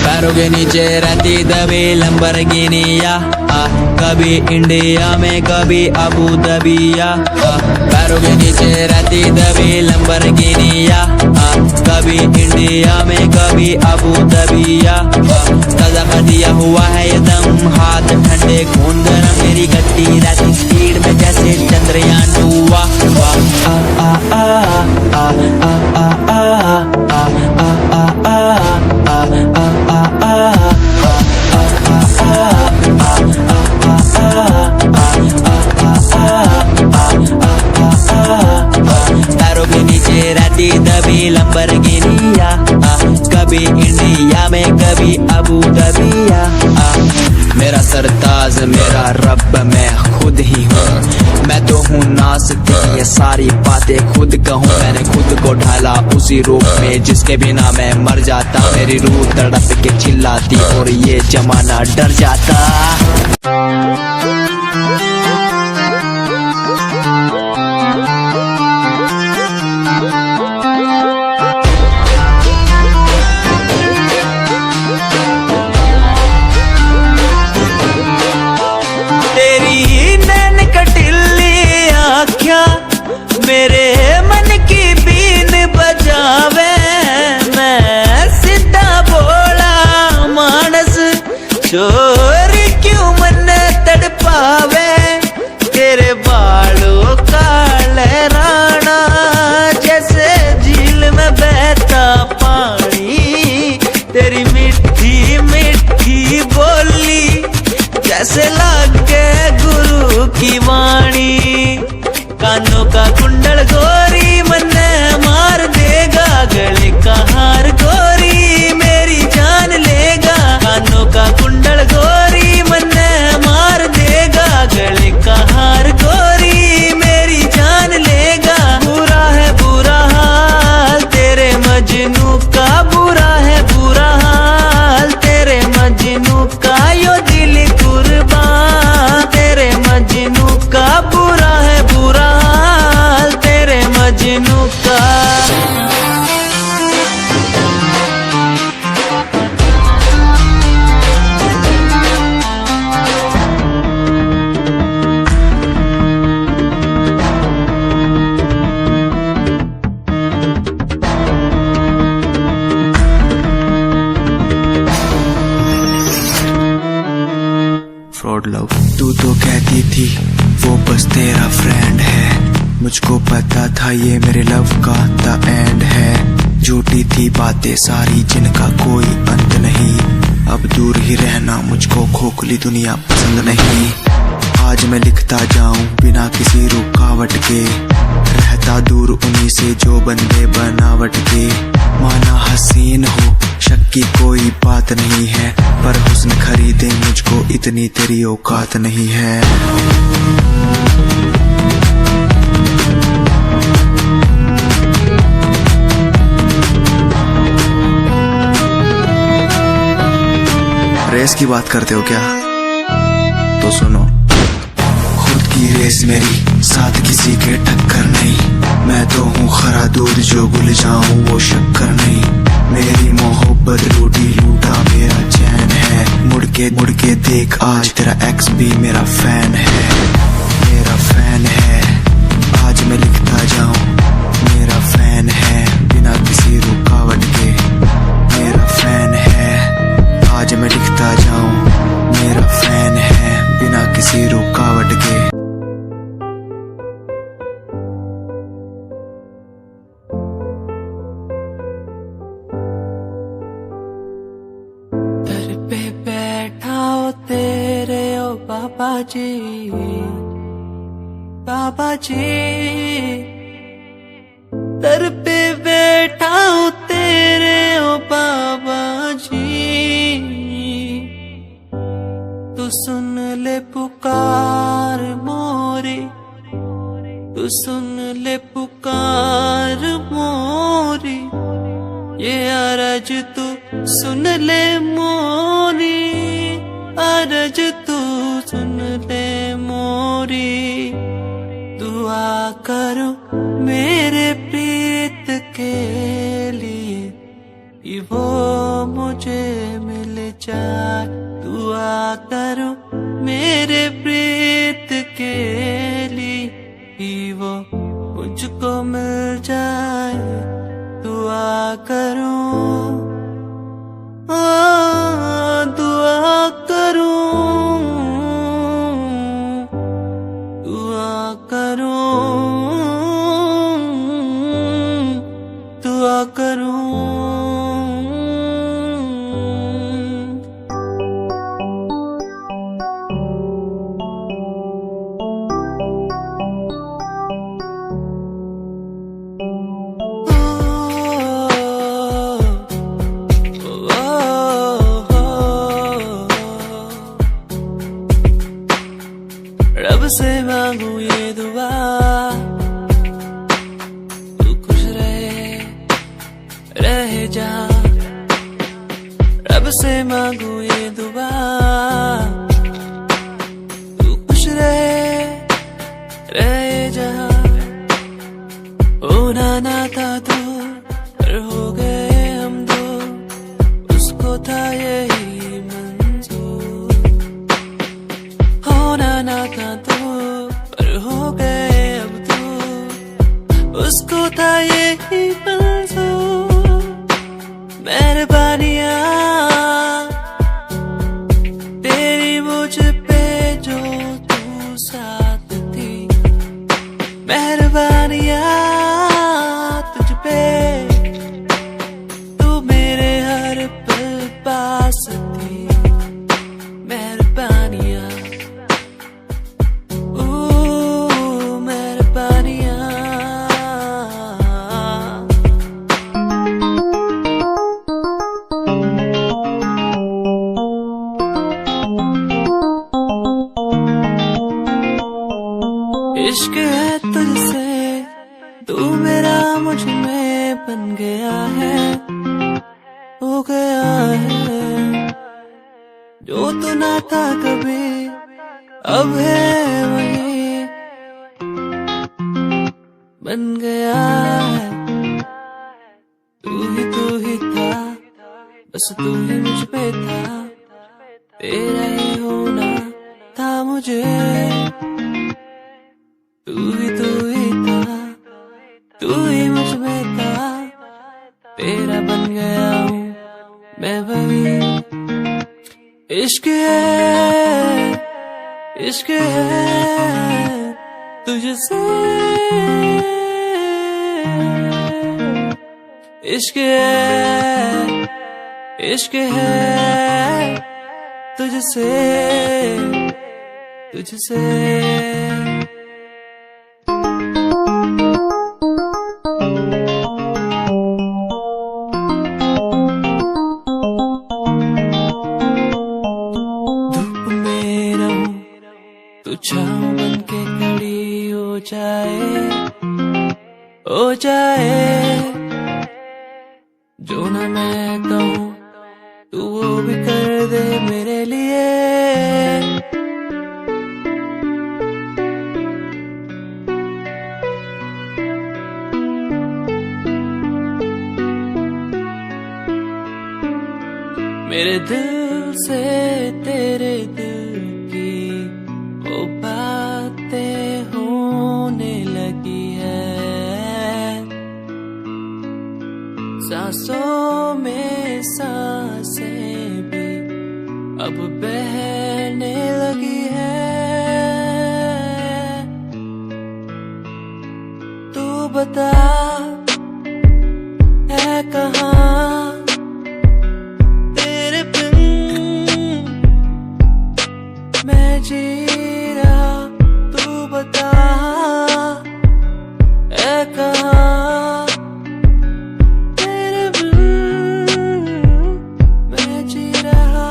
पैरों के नीचे रहती दबी लंबरगिनिया, कभी इंडिया में कभी अबू दबिया। पैरों के नीचे रहती दबी लंबरगिनिया, कभी इंडिया में कभी अबू दबिया। ताजा कर दिया हुआ है ये दम, हाथ ठंडे खून गरम, मेरी गति रहती स्पीड में जैसे चंद्रयान 2। आ आ आ आ आ आ आ आ आ पैरों के नीचे रहती दबी लंबरगिनिया, कभी इंडिया में कभी अबू दबिया। मेरा सरताज मेरा रब मैं खुद ही हूँ, मैं तो हूँ नासते ये सारी बातें खुद कहूँ। मैंने खुद को ढाला उसी रूप में जिसके बिना मैं मर जाता। मेरी रूह तड़प के चिल्लाती और ये जमाना डर जाता। मेरे मन की बीन बजावे, मैं सीधा बोला मानस, चोरी क्यों मन तड़पावे। तेरे बालों का लहराना जैसे झील में बहता पानी, तेरी मीठी मीठी बोली जैसे लागे गुरु की वाणी। कानों का कुंडल गोरी मन मार देगा, गले का हार गोरी मेरी जान लेगा। कानों का कुंडल गोरी मन मार देगा, गले का हार गोरी मेरी जान लेगा। बुरा है बुरा हाल तेरे मजनू का, बुरा है बुरा हाल तेरे मजनू का। यो दिल कुर्बान तेरे मजनू का, बुरा है बुरा हाल तेरे मजनू का। फ्रॉड लव तू तो कहती थी वो बस तेरा फ्रेंड है, मुझको पता था ये मेरे लव का द एंड है। झूठी थी बातें सारी जिनका कोई अंत नहीं, अब दूर ही रहना मुझको खोखली दुनिया पसंद नहीं। आज मैं लिखता जाऊं बिना किसी रुकावट के, रहता दूर उन्हीं से जो बंदे बनावट के। माना हसीन हो शक की कोई बात नहीं है, पर हुस्न खरीदे मुझको इतनी तेरी औकात नहीं है। रेस की बात करते हो क्या? तो सुनो, खुद की रेस मेरी, साथ किसी के टक्कर नहीं। मैं तो हूँ खरा दूध, जो भूल जाऊं वो शक्कर नहीं। मेरी मोहब्बत लूटी लूटा मेरा चैन है। मुड़ के देख, आज तेरा एक्स भी मेरा फैन है, मेरा फैन है। आज मैं लिखता जाऊं, मेरा फैन है, बिना किसी रुकावट के। मेरा फैन है, आज मैं लिखता जाऊं, मेरा फैन है, बिना किसी रुकावट के। दर पे बैठा हो तेरे ओ बाबा जी, बाबा जी। दर पे बैठा हो तेरे ओ बाबा जी। तू सुन ले पुकार मोरी, तू सुन ले पुकार मोरी। ये अरज तू सुन ले मोरी, अरज तू सुन ले मोरी। दुआ करो मेरे प्रीत के लिए, कि वो मुझे मिल जाए। दुआ करो मेरे प्रीत के लिए, कि वो मुझको मिल जाए। दुआ करो, दुआ करो, दुआ करो, दुआ करो। रब से मांगू ये दुआ, तू खुश रहे जा। रब से मांगू ये दुआ, तू खुश रहे जा। होना ना था तो पर हो गए हम दो, उसको था यही मंजूर। होना ना था तो पर हो गए अब तो, उसको था यही मंजूर। मेहरबानियाँ तेरी मुझ पे जो तू साथ थी, मेहरबानियाँ तुझ पे, तू मेरे हर पल पास थी। मेहरबानियाँ, मेहरबानियाँ। इश्क है तुझसे, तू मेरा मुझ में बन गया है, हो गया है। जो तू ना था कभी, अब है वही बन गया है। तू ही था, बस तू ही मुझ पे था। तेरा ही होना था मुझे, तू ही था, तू ही मुझ में था। तेरा बन गया हूँ मैं वही। इश्क है, इश्क है तुझसे, इश्क है, इश्क है तुझसे, तुझसे। धूप में रहूं तू छाँव बन के खड़ी हो जाए, हो जाए। जो ना मैं कहूँ तू वो भी कर दे मेरे लिए। मेरे दिल से तेरे दिल की वो बातें होने लगी है, सांसों में सांसें भी अब बहने लगी है। तू बता है कहाँ मैं जी रहा, तू बता है कहाँ तेरे बिन मैं जी रहा।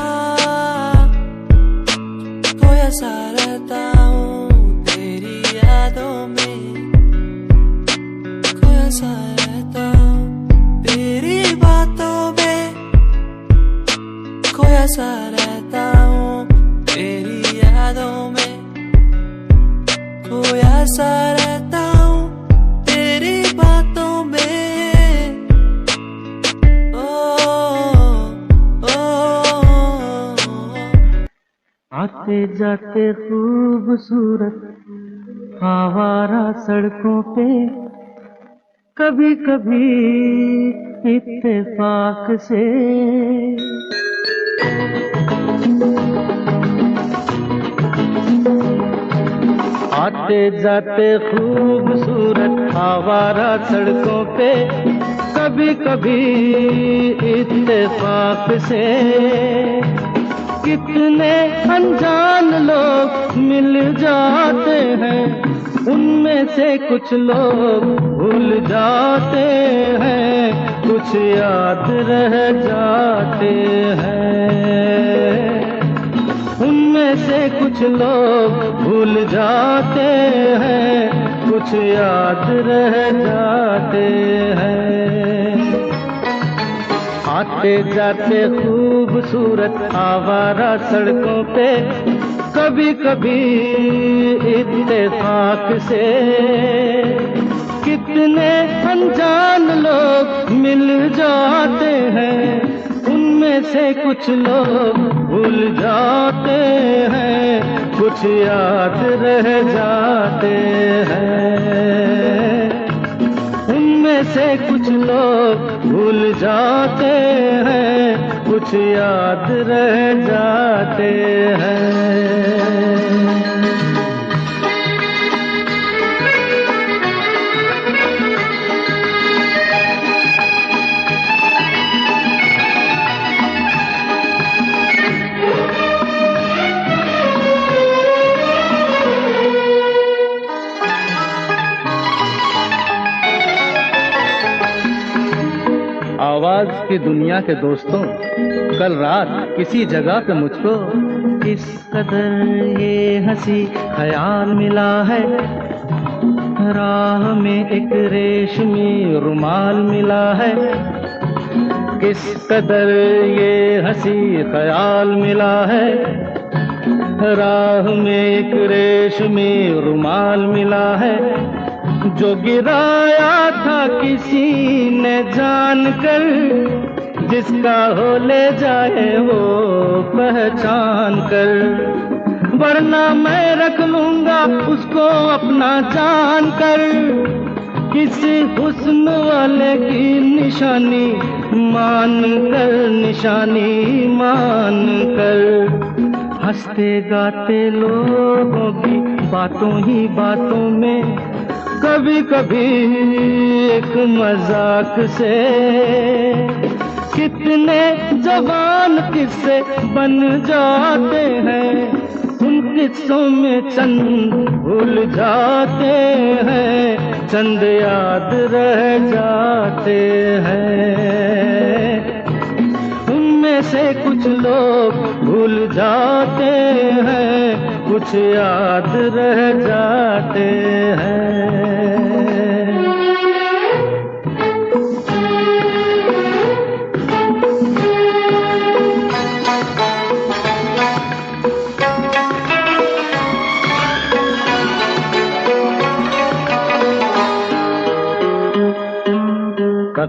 खोया सा रहता हूँ तेरी यादों में, खोया सा रहता हूँ तेरी बातों में, खोया सा रहता हूँ तेरी यादों में, खोया सा रहता हूँ तेरी बातों में। आते जाते खूबसूरत आवारा सड़कों पे, कभी कभी इत्तेफाक से आते जाते खूबसूरत आवारा सड़कों पे, कभी कभी इत्तेफाक से कितने अनजान लोग मिल जाते हैं, उनमें से कुछ लोग भूल जाते हैं, कुछ याद रह जाते हैं। उनमें से कुछ लोग भूल जाते हैं, कुछ याद रह जाते हैं। आते जाते खूबसूरत आवारा सड़कों पे, कभी कभी इत्तेफाक से कितने अनजान लोग मिल जाते हैं, उनमें से कुछ लोग भूल जाते हैं, कुछ याद रह जाते हैं। उनमें से कुछ लोग भूल जाते हैं, कुछ याद रह जाते हैं। आवाज की दुनिया के दोस्तों, कल रात किसी जगह पे मुझको किस कदर ये हंसी ख्याल मिला है, राह में एक रेशमी रुमाल मिला है। किस कदर ये हंसी ख्याल मिला है, राह में एक रेशमी रुमाल मिला है, जो गिराया था किसी ने जानकर, जिसका हो ले जाए वो पहचान कर, वरना मैं रख लूंगा उसको अपना जान कर। किसी हुस्न वाले की निशानी मान कर, निशानी मान कर, हंसते गाते लोगों की बातों ही बातों में, कभी कभी एक मजाक से कितने जवान किस्से बन जाते हैं, उन किस्सों में चंद भूल जाते हैं, चंद याद रह जाते हैं। उनमें से कुछ लोग भूल जाते हैं, कुछ याद रह जाते हैं।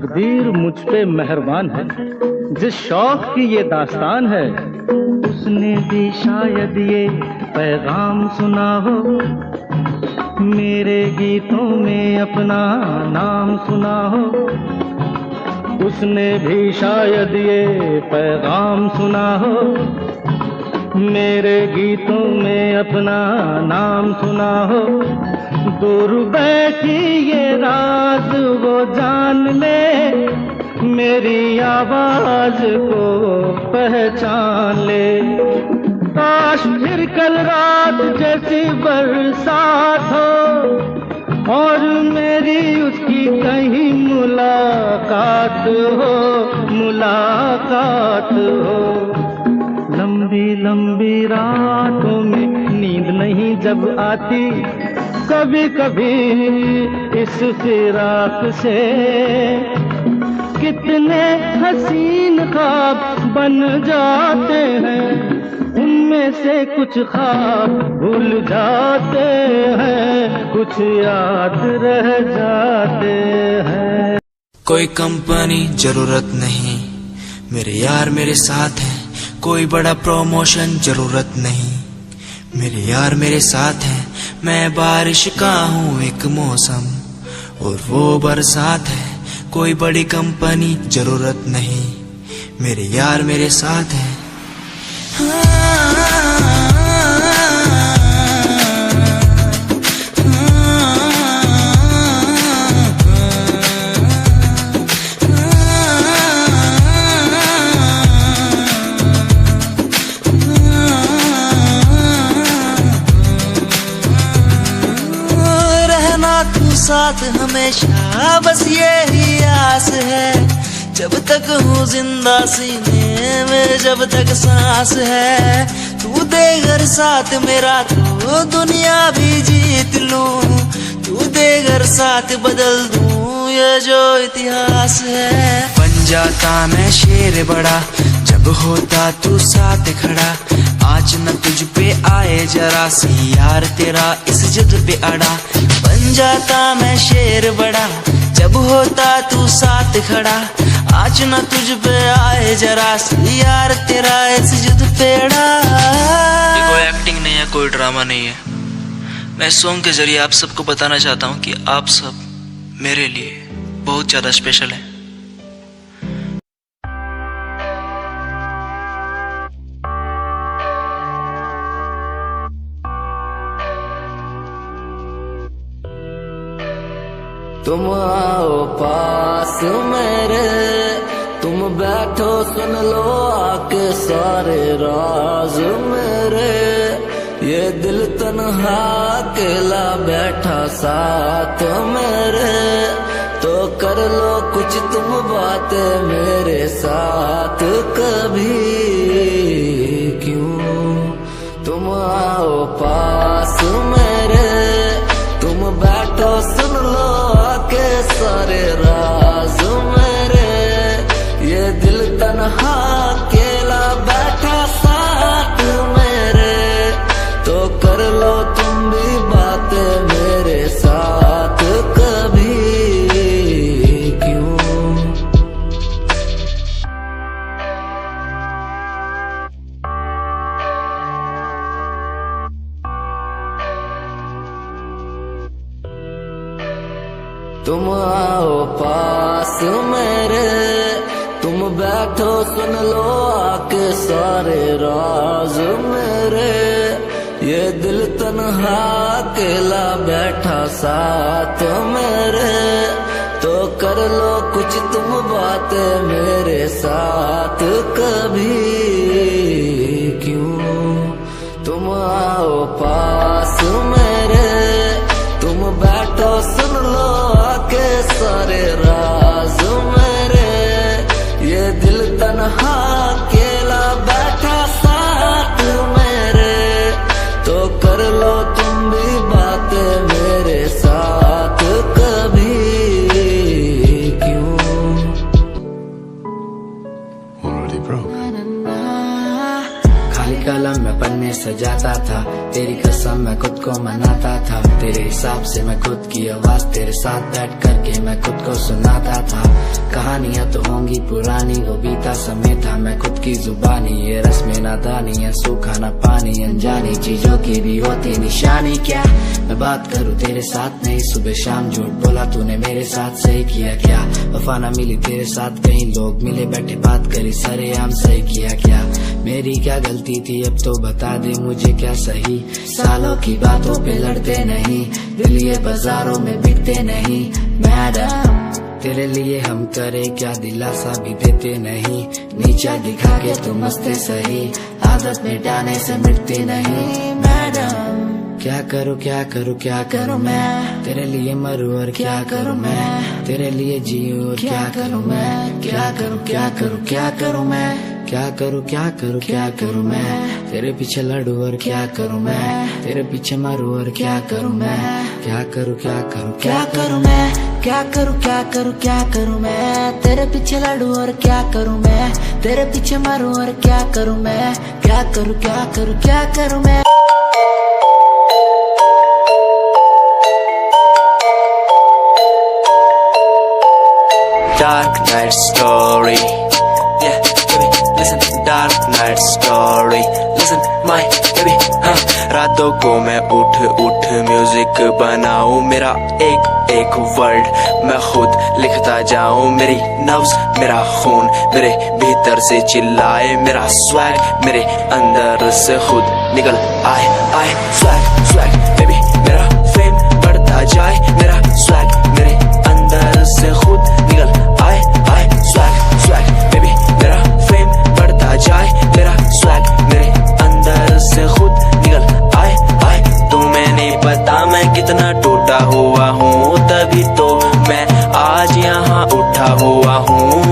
तकदीर मुझ पे मेहरबान है, जिस शौक की ये दास्तान है, उसने भी शायद ये पैगाम सुना हो, मेरे गीतों में अपना नाम सुना हो। उसने भी शायद ये पैगाम सुना हो, मेरे गीतों में अपना नाम सुना हो। दूर बैठी ये राज वो जान ले, मेरी आवाज को पहचान ले। काश फिर कल रात जैसी बरसात हो और मेरी उसकी कहीं मुलाकात हो, मुलाकात हो। लंबी लंबी रातों में नींद नहीं जब आती, कभी कभी इस फिराक से कितने हसीन ख्वाब बन जाते हैं, उनमें से कुछ ख्वाब भूल जाते हैं, कुछ याद रह जाते हैं। कोई कंपनी जरूरत नहीं, मेरे यार मेरे साथ हैं। कोई बड़ा प्रमोशन जरूरत नहीं, मेरे यार मेरे साथ हैं। मैं बारिश का हूँ एक मौसम और वो बरसात है। कोई बड़ी कंपनी जरूरत नहीं, मेरे यार मेरे साथ हैं। साथ हमेशा बस यही आस है, जब तक हूँ जिंदा सीने में, जब तक सांस है। तू दे घर साथ मेरा तो दुनिया भी जीत लूं, तू दे घर साथ बदल दूं ये जो इतिहास है। बन जाता मैं शेर बड़ा जब होता तू साथ खड़ा, आज न तुझ पे आए जरा सी यार तेरा इस जिद पे अड़ा। बन जाता मैं शेर बड़ा जब होता तू साथ खड़ा, आज न तुझ पे आए जरा सी यार तेरा इस जिद पे अड़ा। कोई एक्टिंग नहीं है, कोई ड्रामा नहीं है। मैं सॉन्ग के जरिए आप सबको बताना चाहता हूँ कि आप सब मेरे लिए बहुत ज्यादा स्पेशल है। तुम आओ पास मेरे, तुम बैठो सुन लो आके सारे राज मेरे। ये दिल तन्हा अकेला बैठा साथ मेरे, तो कर लो कुछ तुम बातें मेरे साथ कभी। क्यों तुम आओ पास मेरे, तुम बैठो सुन लो आके सारे राज मेरे। ये दिल तन्हा अकेला बैठा साथ मेरे, तो कर लो तुम भी बातें मेरे साथ कभी। क्यों तुम आओ पास मेरे, तुम बैठो सुन लो आके सारे राज मेरे। ये दिल तन्हा अकेला बैठा साथ मेरे, तो कर लो कुछ तुम बातें मेरे साथ कभी। क्यों तुम आओ पास मेरे, तुम बैठो सुन लो आके सारे राज मेरे। ये दिल तन्हा अकेला बैठा साथ मेरे, तो कर लो तुम भी बातें मेरे साथ कभी। क्यों Already broke. कलम में पन्ने सजाता था, तेरी कसम मैं खुद को मनाता था। तेरे हिसाब से मैं खुद की आवाज तेरे साथ बैठ करके मैं खुद को सुनाता था। कहानियां तो होंगी पुरानी, वो बीता समय था, मैं खुद की जुबानी। ये रस्में नादानी है, सूखा ना पानी, अनजानी चीजों की भी होती निशानी। क्या मैं बात करूं तेरे साथ नहीं, सुबह शाम झूठ बोला तूने मेरे साथ, सही किया क्या? वफा ना मिली तेरे साथ, कई लोग मिले बैठे बात करी सरेआम, सही किया क्या? मेरी क्या गलती थी अब तो बता दे मुझे, क्या सही? सालों की बातों पे लड़ते नहीं, दिल ये बाजारों में बिकते नहीं। मैडम तेरे लिए हम करे क्या, दिलासा भी देते नहीं, नीचा दिखा के तुम हंसते सही, आदत मिटाने से मिटती नहीं। मैडम क्या करूं क्या करूं क्या करूं मैं, तेरे लिए मरूं और क्या करूं मैं, तेरे लिए जीऊं और क्या करूं मैं, क्या करूं क्या करूं क्या करूं मैं, क्या करूं क्या करूं क्या करूं मैं, तेरे पीछे लड़ूं और क्या करूं मैं, तेरे पीछे मरूं और क्या करूं मैं, क्या करूं क्या करूं क्या करूं मैं, क्या करूं क्या करूं क्या करूं मैं, तेरे पीछे लड़ूं और क्या करूं मैं, तेरे पीछे मरूं और क्या करूं मैं, क्या करूं क्या करूं क्या करूं मैं। Dark night story, yeah, baby, listen, dark night story, listen, my baby, हाँ। रातों को मैं उठ उठ म्यूजिक बनाऊं, मेरा एक एक वर्ड मैं खुद लिखता जाऊं, मेरी नब्ज मेरा खून मेरे भीतर से चिल्लाए, मेरा स्वैग मेरे अंदर से खुद निकल आए आए। स्वैग स्वैग बेबी मेरा फेम बढ़ता जाए, मेरा स्वैग मेरे अंदर से खुद निकल आए आए। स्वैग स्वैग बेबी मेरा फेम बढ़ता जाए, मेरा स्वैग मेरे अंदर से खुद निकल आए आए। तुम्हें नहीं पता मैं कितना टूटा हुआ हूँ, तभी तो मैं आज यहाँ उठा हुआ हूँ।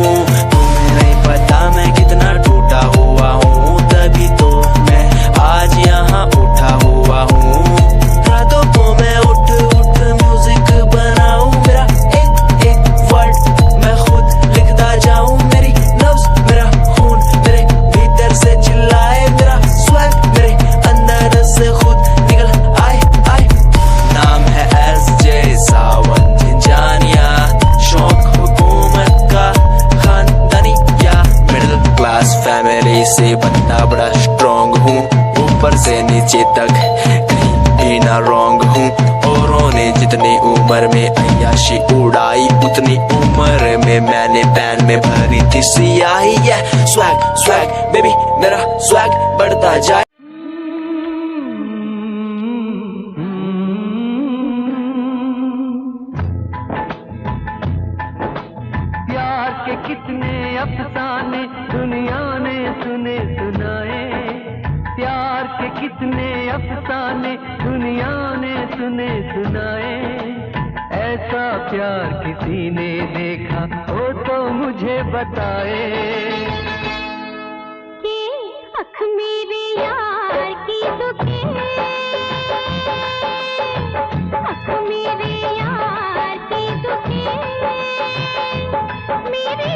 तुम्हें नहीं पता मैं कितना टूटा हुआ हूँ, तभी तो मैं आज यहाँ उठा हुआ हूँ। रातों को मैं उठ उठ म्यूजिक बनाऊं, मेरा एक एक वर्ड मैं खुद लिखता जाऊं, मेरी नब्ज मेरा खून मेरे भीतर से चिल्लाए, मेरा स्वैग मेरे अंदर से खुद निकल आए आए। नाम है SJ सावन झिंझानिया, शौक हुकूमत का खानदानी या मिडिल क्लास फैमिली से बनना बड़ा स्ट्रॉन्ग हूँ, ऊपर से नीचे तक कहीं भी ना रॉन्ग हूँ। औरों ने जितनी उम्र में अय्याशी उड़ाई, उतनी उम्र में मैंने पैन में भरी थी सियाही। स्वैग स्वैग बेबी मेरा स्वैग बढ़ता जाए। प्यार के कितने अफसाने दुनिया ने सुने सुनाए, प्यार के कितने अफसाने दुनिया ने सुने सुनाए। ऐसा प्यार किसी ने देखा हो तो मुझे बताए। कि अख मेरे यार की दुखे, अख मेरे यार की दुखे, मेरी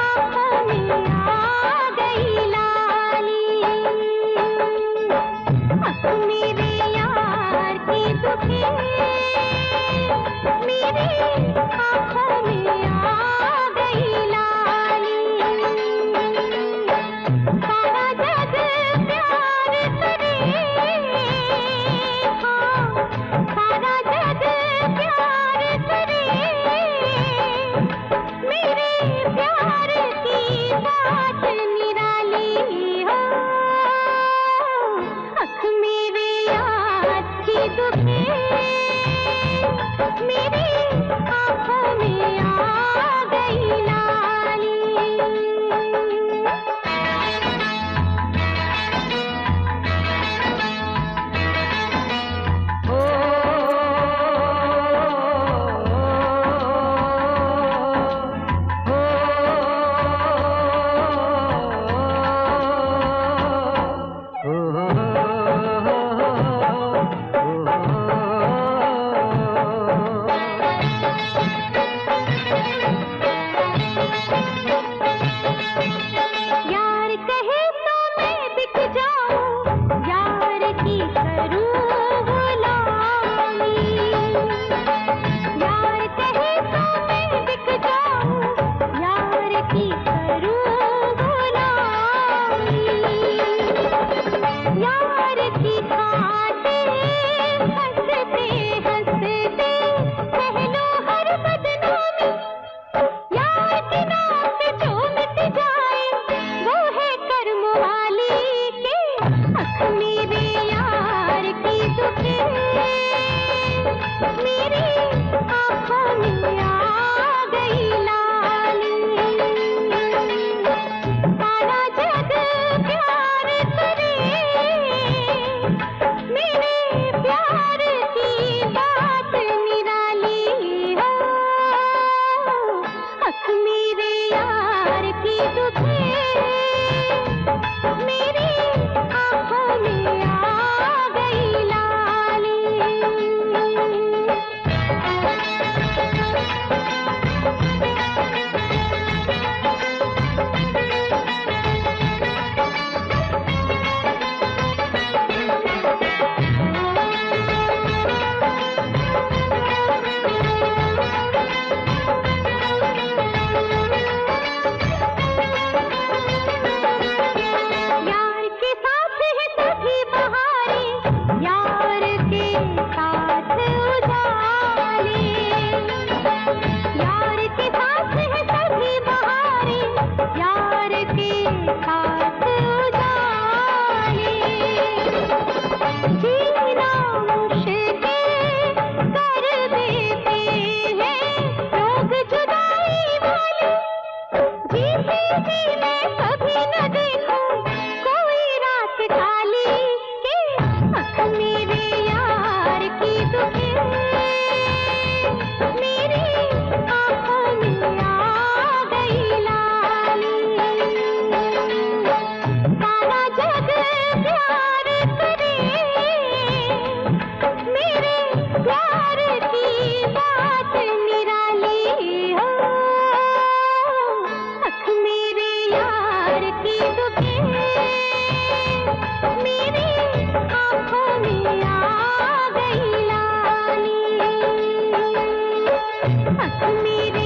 आँखों में आ गई लाली। अख मेरे यार की दुखे, मेरी आँखों में आ गई लाली। जीना मुश्किल कर देते हैं लोग जुदाई वाले। जीते जी मैं कभी न देखूं कोई रात खाली के आँख मेरे यार की दुखे मेरी आँखों में आ गई लाली। सारा जग प्यार करे मेरे प्यार की बात निराली हो। आँख मेरे यार की दुखे मेरी आँखों में आ गई लाली। आँख मेरे